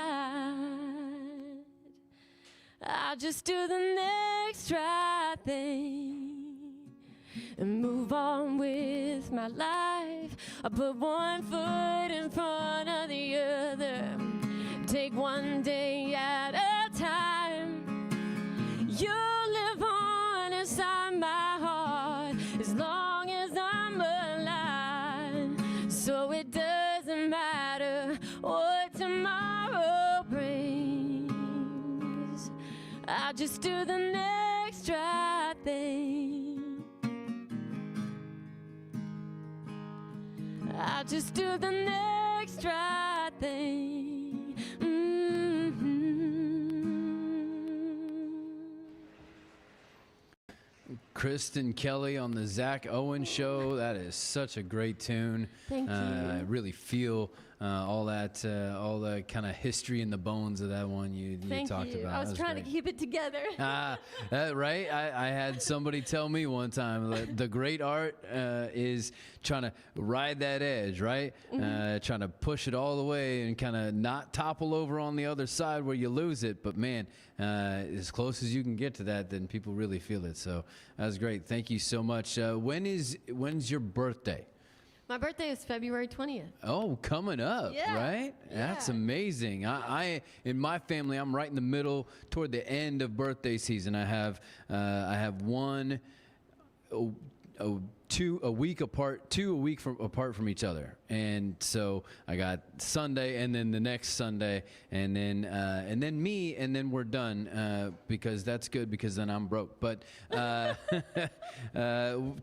I just do the next right thing and move on with my life. I put one foot in front of the other, take one day at a time. You live on inside my heart as long as I'm alive. So it doesn't matter what tomorrow brings, I just do the next right thing. I just do the next right thing. Kristen Kelly on the Zack Owen Show. That is such a great tune. Thank you. I really feel all the kind of history in the bones of that one you talked about. I was trying to keep it together. Right? I had somebody tell me one time that the great art is trying to ride that edge, right? Mm-hmm. Trying to push it all the way and kind of not topple over on the other side where you lose it. But man, as close as you can get to that, then people really feel it. So that was great. Thank you so much. When's your birthday? My birthday is February 20th. Oh, coming up, Yeah. right? That's amazing. I in my family, I'm right in the middle, toward the end of birthday season. I have one 2 a week apart from each other. And so I got Sunday and then the next Sunday and then me, and then we're done, because that's good, because then I'm broke. But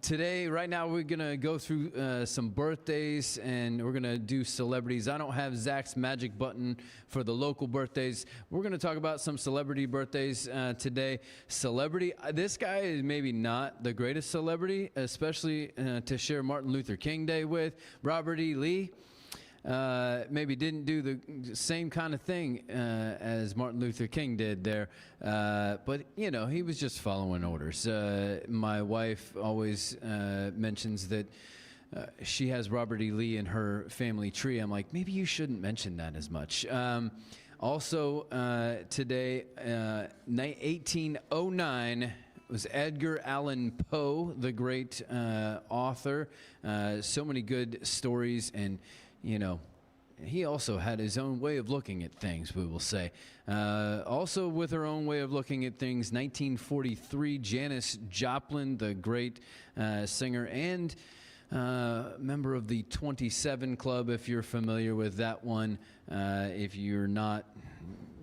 today, right now, we're going to go through some birthdays, and we're going to do celebrities. I don't have Zach's magic button for the local birthdays. We're going to talk about some celebrity birthdays today. Celebrity, this guy is maybe not the greatest celebrity, especially to share Martin Luther King Day with. Robert E. Lee maybe didn't do the same kind of thing as Martin Luther King did there, but you know, he was just following orders. My wife always mentions that she has Robert E. Lee in her family tree. I'm like, maybe you shouldn't mention that as much. Also today, 1809 was Edgar Allan Poe, the great author. So many good stories, and you know, he also had his own way of looking at things, we will say. Also with her own way of looking at things, 1943, Janis Joplin, the great singer and member of the 27 Club, if you're familiar with that one. If you're not,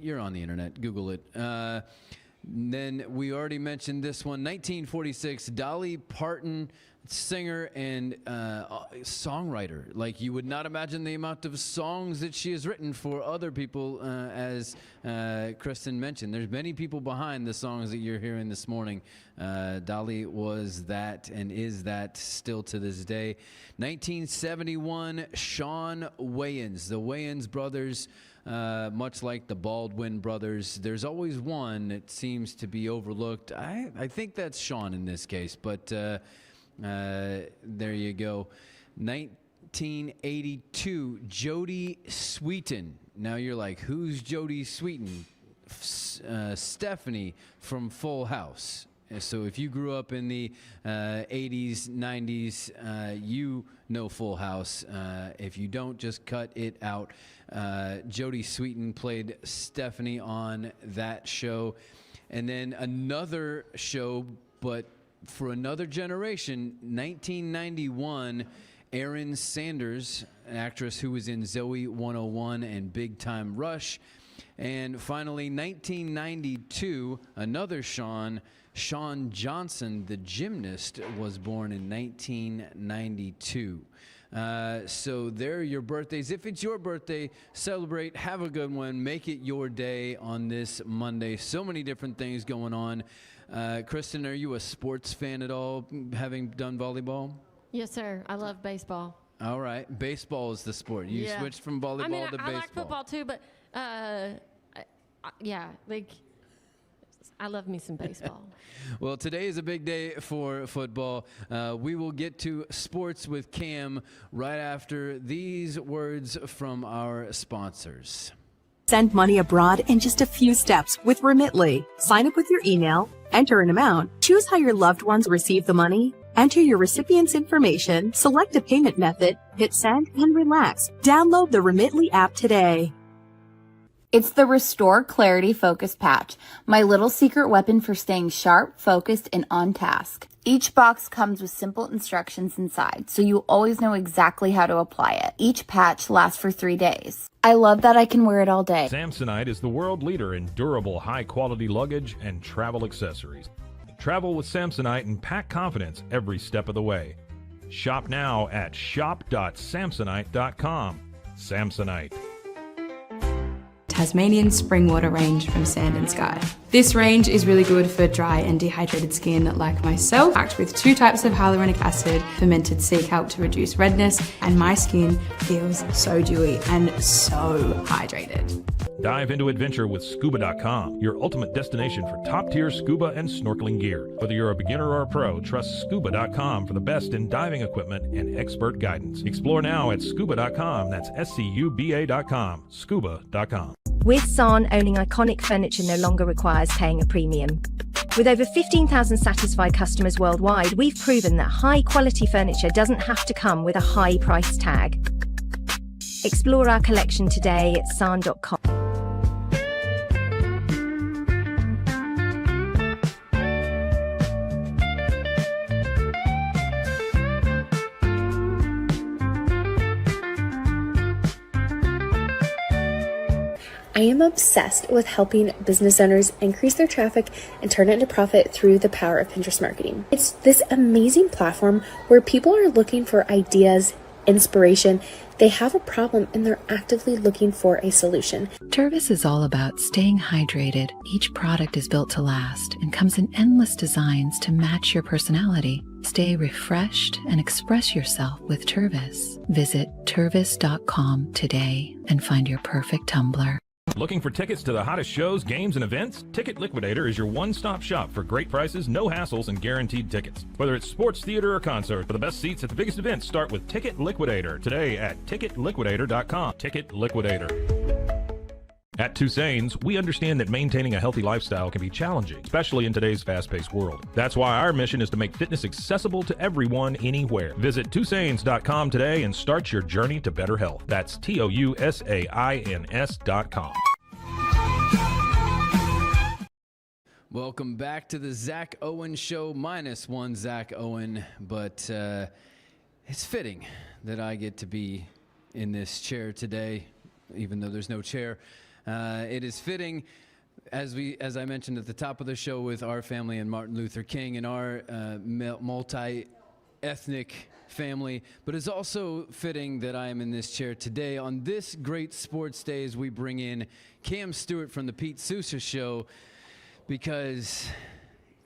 you're on the internet, Google it. Then we already mentioned this one, 1946, Dolly Parton, singer and songwriter. Like, you would not imagine the amount of songs that she has written for other people, as Kristen mentioned. There's many people behind the songs that you're hearing this morning. Dolly was that and is that still to this day. 1971, Shawn Wayans, the Wayans brothers. Much like the Baldwin brothers, there's always one that seems to be overlooked. I think that's Shawn in this case, but there you go. 1982, Jodie Sweetin. Now you're like, who's Jodie Sweetin? Stephanie from Full House. So if you grew up in the 80s, 90s, you know Full House. If you don't, just cut it out. Jodie Sweetin played Stephanie on that show. And then another show, but for another generation, 1991, Erin Sanders, an actress who was in Zoe 101 and Big Time Rush. And finally, 1992, another Shawn Johnson, the gymnast, was born in 1992. So there are your birthdays. If it's your birthday, celebrate, have a good one, make it your day on this Monday. So many different things going on. Kristen, are you a sports fan at all, having done volleyball? Yes, sir. I love baseball. All right. Baseball is the sport. You switched from volleyball to baseball. I like football too, but I love me some baseball. Well, today is a big day for football. We will get to sports with Cam right after these words from our sponsors. Send money abroad in just a few steps with Remitly. Sign up with your email, enter an amount, choose how your loved ones receive the money, enter your recipient's information, select a payment method, hit send, and relax. Download the Remitly app today. It's the Restore Clarity Focus Patch, my little secret weapon for staying sharp, focused, and on task. Each box comes with simple instructions inside, so you always know exactly how to apply it. Each patch lasts for 3 days. I love that I can wear it all day. Samsonite is the world leader in durable, high-quality luggage and travel accessories. Travel with Samsonite and pack confidence every step of the way. Shop now at shop.samsonite.com. Samsonite. Tasmanian spring water range from Sand and Sky. This range is really good for dry and dehydrated skin like myself, packed with 2 types of hyaluronic acid, fermented sea kelp to reduce redness, and my skin feels so dewy and so hydrated. Dive into adventure with scuba.com, your ultimate destination for top-tier scuba and snorkeling gear. Whether you're a beginner or a pro, trust scuba.com for the best in diving equipment and expert guidance. Explore now at scuba.com. That's SCUBA.com. Scuba.com. With San, owning iconic furniture no longer requires paying a premium. With over 15,000 satisfied customers worldwide, we've proven that high-quality furniture doesn't have to come with a high price tag. Explore our collection today at san.com. I am obsessed with helping business owners increase their traffic and turn it into profit through the power of Pinterest marketing. It's this amazing platform where people are looking for ideas, inspiration. They have a problem and they're actively looking for a solution. Tervis is all about staying hydrated. Each product is built to last and comes in endless designs to match your personality. Stay refreshed and express yourself with Tervis. Visit tervis.com today and find your perfect tumbler. Looking for tickets to the hottest shows, games, and events? Ticket Liquidator is your one-stop shop for great prices, no hassles, and guaranteed tickets. Whether it's sports, theater, or concert, for the best seats at the biggest events, start with Ticket Liquidator today at ticketliquidator.com. Ticket Liquidator. At Tusain's, we understand that maintaining a healthy lifestyle can be challenging, especially in today's fast-paced world. That's why our mission is to make fitness accessible to everyone, anywhere. Visit Tusains.com today and start your journey to better health. That's TOUSAINS.com. Welcome back to the Zack Owen Show, minus one Zack Owen, but it's fitting that I get to be in this chair today, even though there's no chair. It is fitting, as I mentioned at the top of the show, with our family and Martin Luther King and our multi-ethnic family, but it's also fitting that I am in this chair today on this great sports day as we bring in Cam Stewart from the Pete Sousa Show, because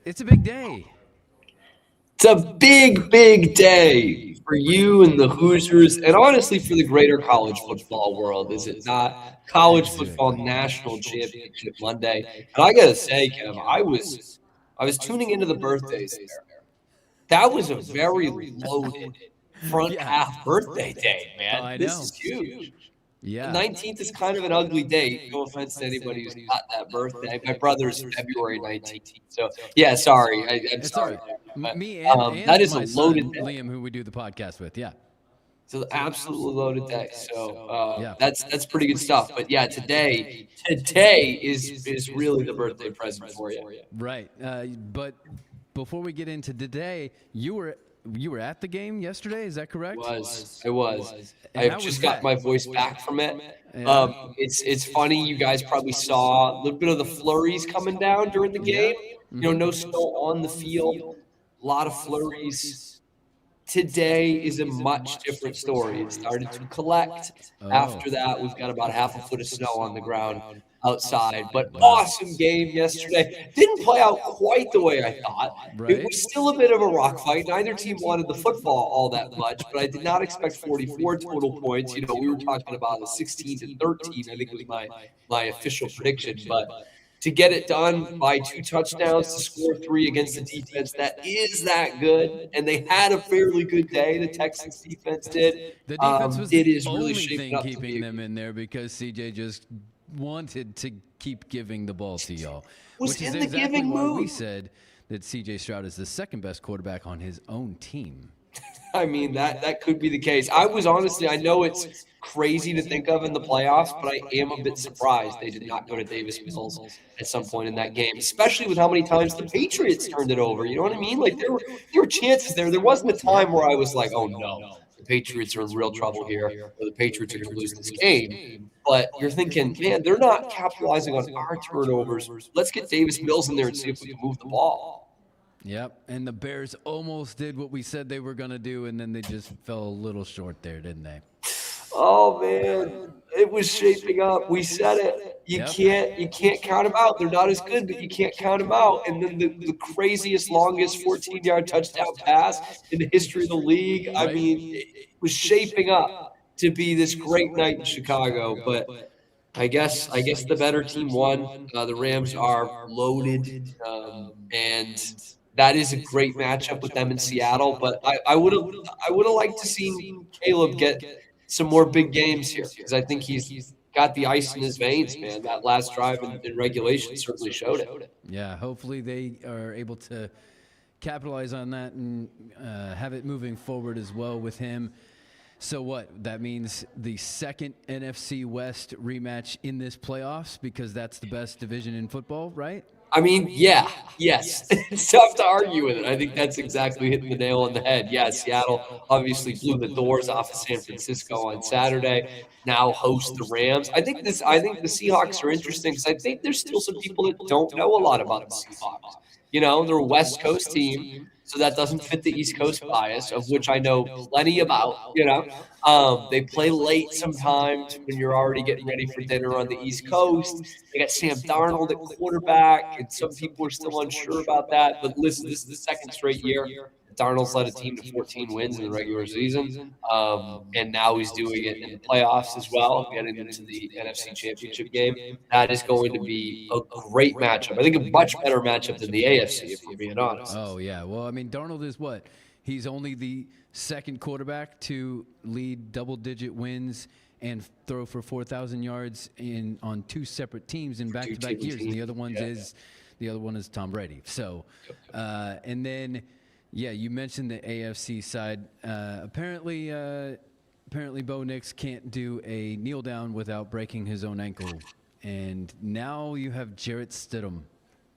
it's a big day. It's a big, big day for you and the Hoosiers, and honestly for the greater college football world, is it not? College football national championship Monday. And I gotta say, Kev, I was tuning into the birthdays there. That was a very loaded front half birthday day, man. I this know. is huge. Yeah. The 19th is kind of an ugly date. No offense to anybody who's got that birthday. My brother's February 19th. So, yeah, sorry. I'm sorry. But, me and that is my a loaded son, day. Liam, who we do the podcast with. Yeah. It's an absolutely loaded day. So that's pretty good stuff. But yeah, today is really the birthday present for you. Right. But before we get into today, you were at the game yesterday. Is that correct? I was. And I've just got my voice back from it. It's funny. You guys probably saw a little bit of the flurries coming down during the game. No snow on the field. A lot of flurries. Today is a much different story. It started to collect. After that, we've got about half a foot of snow on the ground outside. But awesome game yesterday. Didn't play out quite the way I thought. Right. It was still a bit of a rock fight. Neither team wanted the football all that much, but I did not expect 44 total points. We were talking about a 16-13. I think was my official prediction. But to get it done by 2 touchdowns, to score 3 against a defense that is that good, and they had a fairly good day, the Texans defense did. The defense was it the is really only shaping thing up to keeping be them in there because CJ just wanted to keep giving the ball to y'all. Was which is in the exactly giving why we mood. said that CJ Stroud is the second best quarterback on his own team. I mean, that could be the case. I was honestly, I know it's crazy to think of in the playoffs, but I am a bit surprised they did not go to Davis Mills at some point in that game, especially with how many times the Patriots turned it over. You know what I mean? Like, there were chances there. There wasn't a time where I was like, oh, no, the Patriots are in real trouble here, or the Patriots are going to lose this game. But you're thinking, man, they're not capitalizing on our turnovers. Let's get Davis Mills in there and see if we can move the ball. Yep, and the Bears almost did what we said they were going to do, and then they just fell a little short there, didn't they? Oh man, it was shaping up. We said it. You can't count them out. They're not as good, but you can't count them out. And then the craziest, longest 14-yard touchdown pass in the history of the league. I mean, it was shaping up to be this great night in Chicago. But I guess the better team won. The Rams are loaded, and that is a great matchup with them in Seattle. But I would have liked to see Caleb get some more big games here, because I think he's got the ice in his veins, man. That last drive in regulation certainly showed it. Yeah, hopefully they are able to capitalize on that and have it moving forward as well with him. So what? That means the second NFC West rematch in this playoffs, because that's the best division in football, right? I mean, yeah, yes. It's tough to argue with it. I think that's exactly hitting the nail on the head. Yeah, Seattle obviously blew the doors off of San Francisco on Saturday. Now host the Rams. I think the Seahawks are interesting because I think there's still some people that don't know a lot about the Seahawks. You know, they're a West Coast team, so that doesn't fit the East Coast bias, of which I know plenty about. You know, they play late sometimes when you're already getting ready for dinner on the East Coast. They got Sam Darnold at quarterback, and some people are still unsure about that. But listen, this is the second straight year Darnold's led a team to 14 wins in the regular season, and now he's doing it in the playoffs as well, getting into the NFC Championship game. That is going to be a great matchup. I think a much better matchup than the AFC, if we're being honest. Oh, yeah. Well, I mean, Darnold is what? He's only the second quarterback to lead double-digit wins and throw for 4,000 yards on two separate teams in back-to-back years. And the other one is Tom Brady. So, and then. Yeah, you mentioned the AFC side. Apparently, Bo Nix can't do a kneel down without breaking his own ankle, and now you have Jarrett Stidham,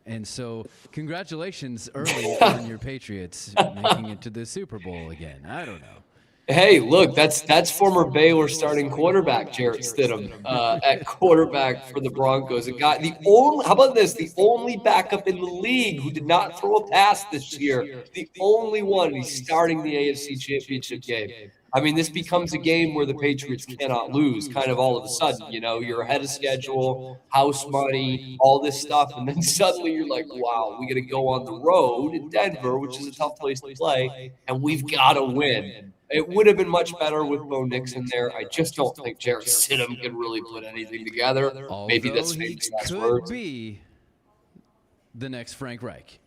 and so congratulations early on your Patriots making it to the Super Bowl again. I don't know. Hey, look, that's former Baylor starting quarterback Jarrett Stidham at quarterback for the Broncos. How about this? The only backup in the league who did not throw a pass this year. The only one. He's starting the AFC Championship game. I mean, this becomes a game where the Patriots cannot lose, kind of all of a sudden. You know, you're ahead of schedule, house money, all this stuff, and then suddenly you're like, wow, we got to go on the road in Denver, which is a tough place to play, and we've got to win. It would have been much better with Bo Nix in there. I just don't think Jarrett Stidham can really put anything together. Although maybe that's famous last could words. Be the next Frank Reich,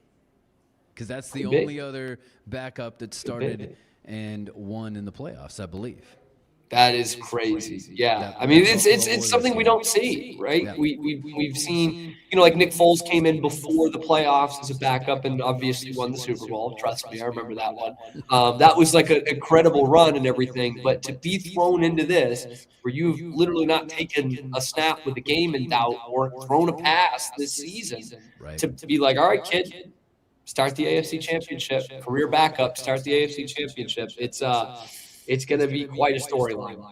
because that's the only other backup that started and won in the playoffs, I believe. That is crazy. Yeah. I mean, it's something we don't see, right? Yeah. We've seen, you know, like Nick Foles came in before the playoffs as a backup and obviously won the Super Bowl. Trust me, I remember that one. That was like an incredible run and everything. But to be thrown into this, where you've literally not taken a snap with the game in doubt or thrown a pass this season, to be like, all right, kid, start the AFC Championship, career backup, start the AFC Championship. It's going to be quite a storyline.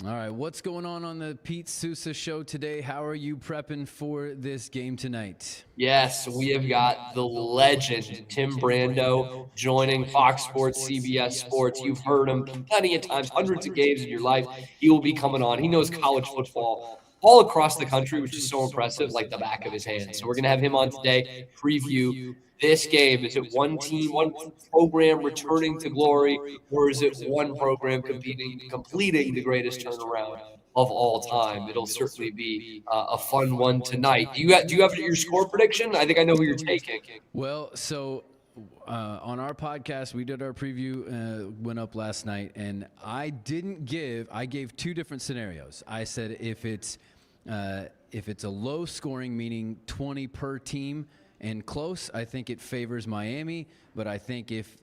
All right, what's going on the Pete Sousa show today? How are you prepping for this game tonight? Yes, we have got the legend, Tim Brando, joining Fox Sports, CBS Sports. You've heard him plenty of times, hundreds of games in your life. He will be coming on. He knows college football all across the country, which is so impressive, like the back of his hand. So we're going to have him on today, preview this game. Is it one team, one program returning to glory, or is it one program completing the greatest turnaround of all time? It'll certainly be a fun one tonight. Do you have your score prediction? I think I know who you're taking. Well, so on our podcast, we did our preview, went up last night, and I gave two different scenarios. I said if it's a low scoring, meaning 20 per team, and close, I think it favors Miami. But I think if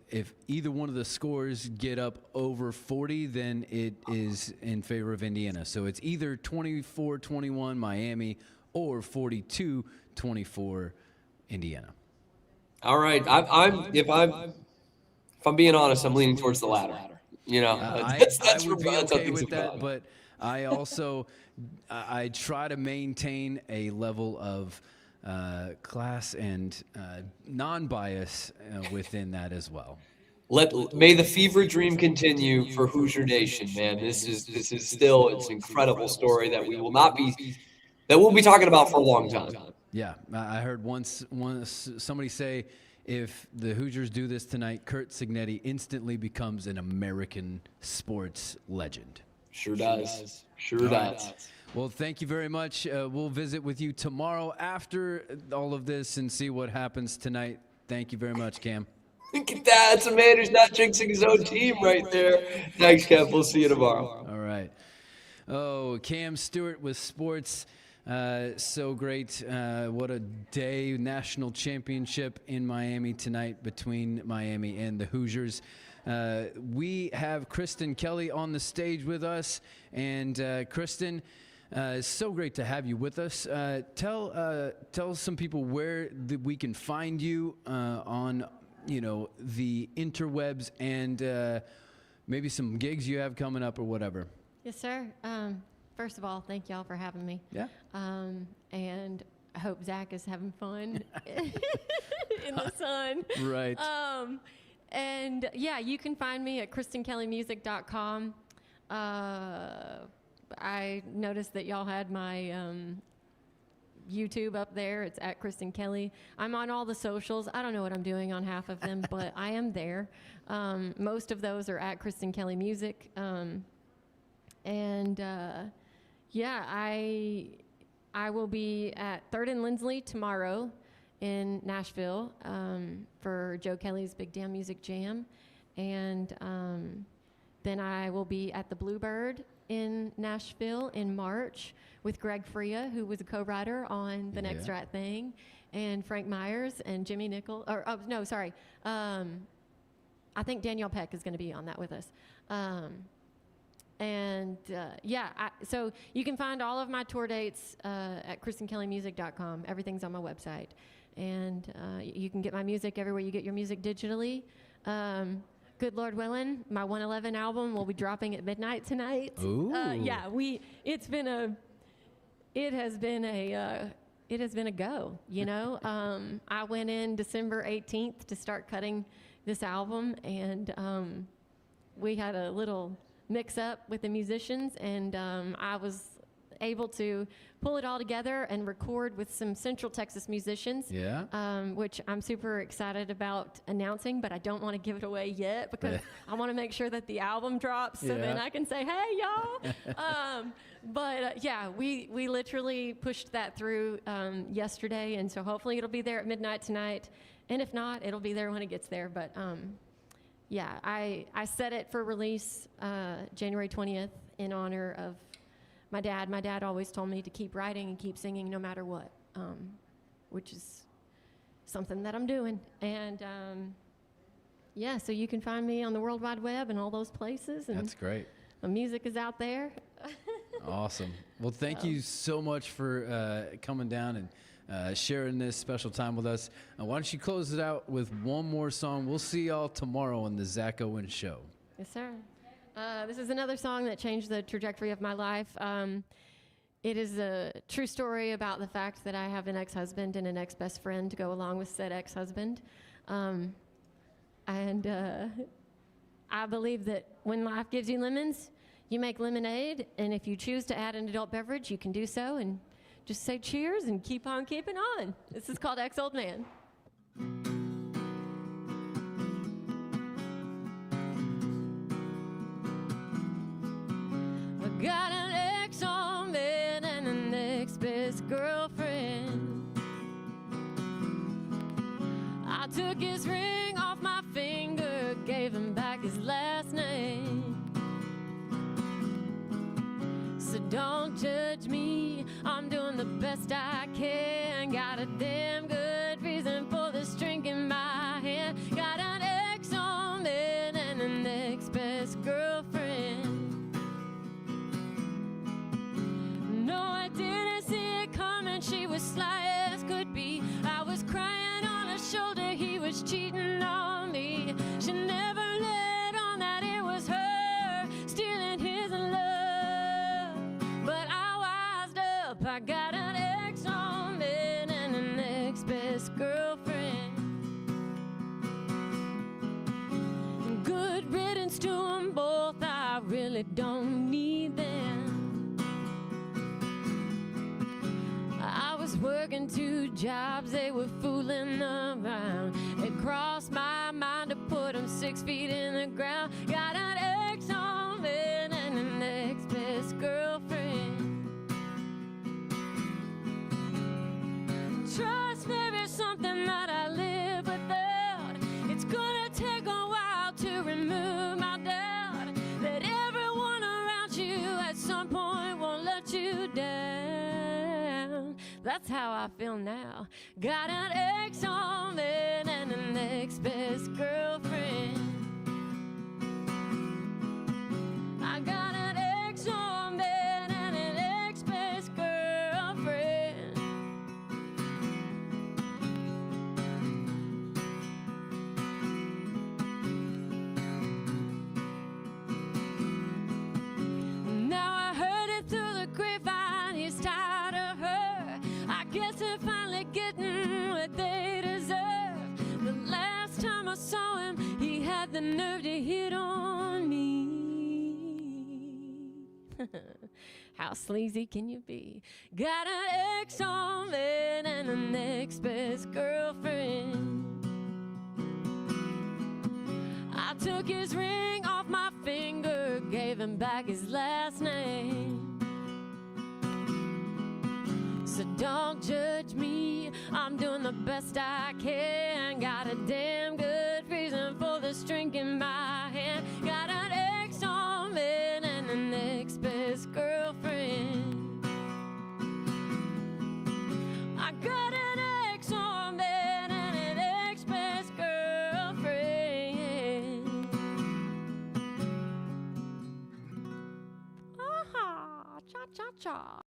either one of the scores get up over 40, then it is in favor of Indiana. So it's either 24-21 Miami or 42-24 Indiana. All right. If I'm being honest, I'm leaning towards the latter. You know, I would be okay with that, but I also I try to maintain a level of class and non-bias within that as well. May the fever dream continue for Hoosier Nation, man. This is still it's an incredible story that we'll be talking about for a long time. Yeah, I heard once somebody say, if the Hoosiers do this tonight, Curt Cignetti instantly becomes an American sports legend. Sure does. Well, thank you very much. We'll visit with you tomorrow after all of this and see what happens tonight. Thank you very much, Cam. Look at that. It's a man who's not jinxing his own team right there. Thanks, Cam. We'll see you tomorrow. All right. Oh, Cam Stewart with sports. So great. What a day. National championship in Miami tonight between Miami and the Hoosiers. We have Kristen Kelly on the stage with us. And Kristen, It's so great to have you with us. Tell some people where we can find you on, the interwebs, and maybe some gigs you have coming up or whatever. Yes, sir. First of all, thank y'all for having me. Yeah. And I hope Zach is having fun in the sun. Right. And yeah, you can find me at KristenKellyMusic.com. I noticed that y'all had my YouTube up there. It's at Kristen Kelly. I'm on all the socials. I don't know what I'm doing on half of them, but I am there. Most of those are at Kristen Kelly Music. I will be at 3rd and Lindsley tomorrow in Nashville for Joe Kelly's Big Damn Music Jam. And then I will be at the Bluebird in Nashville in March with Greg Freya, who was a co-writer on The Next Right Thing, and Frank Myers and Jimmy Nickel. I think Danielle Peck is going to be on that with us. So you can find all of my tour dates at KristenKellyMusic.com. Everything's on my website. And you can get my music everywhere you get your music digitally. Good Lord willing, my 111 album will be dropping at midnight tonight. Ooh. It has been a go, I went in December 18th to start cutting this album, and we had a little mix up with the musicians, and I was able to pull it all together and record with some Central Texas musicians, which I'm super excited about announcing, but I don't want to give it away yet because I want to make sure that the album drops so then I can say, hey, y'all. We literally pushed that through yesterday, and so hopefully it'll be there at midnight tonight, and if not, it'll be there when it gets there. But I set it for release January 20th in honor of my dad. My dad always told me to keep writing and keep singing no matter what, which is something that I'm doing. And so you can find me on the World Wide Web and all those places. And that's great. My music is out there. Awesome. Well, thank you so much for coming down and sharing this special time with us. Why don't you close it out with one more song? We'll see y'all tomorrow on the Zack Owen Show. Yes, sir. This is another song that changed the trajectory of my life. It is a true story about the fact that I have an ex-husband and an ex-best friend to go along with said ex-husband. I believe that when life gives you lemons, you make lemonade, and if you choose to add an adult beverage, you can do so, and just say cheers and keep on keeping on. This is called Ex-Old Man. I got an ex-old man and an ex-best girlfriend. I took his ring off my finger, gave him back his last name. So don't judge me, I'm doing the best I can. Got a damn good reason for this drink in my hand. Got an ex-old man and an ex-best girlfriend. No, I didn't see it coming, she was sly as could be. I was crying on her shoulder, he was cheating on me. She never let on that it was her stealing his love. But I wised up, I got an ex-old man and an ex-best girlfriend. Good riddance to them both, I really don't need them. I was working 2 jobs, they were fooling around. It crossed my mind to put them 6 feet in the ground. Got an ex-old man and an ex-best girlfriend. Trust never something that I live without. It's gonna take a while to remove my doubt that everyone around you at some point won't let you down. That's how I feel now. Got an ex-old man and an ex-best girlfriend. I got an ex-old man and an ex-best had the nerve to hit on me. How sleazy can you be? Got an ex-husband and an ex-best girlfriend. I took his ring off my finger, gave him back his last name. So don't judge me, I'm doing the best I can. Got a damn good reason for this drink in my hand. Got an ex-husband and an ex-best girlfriend. I got an ex-husband and an ex-best girlfriend. Aha, cha-cha-cha.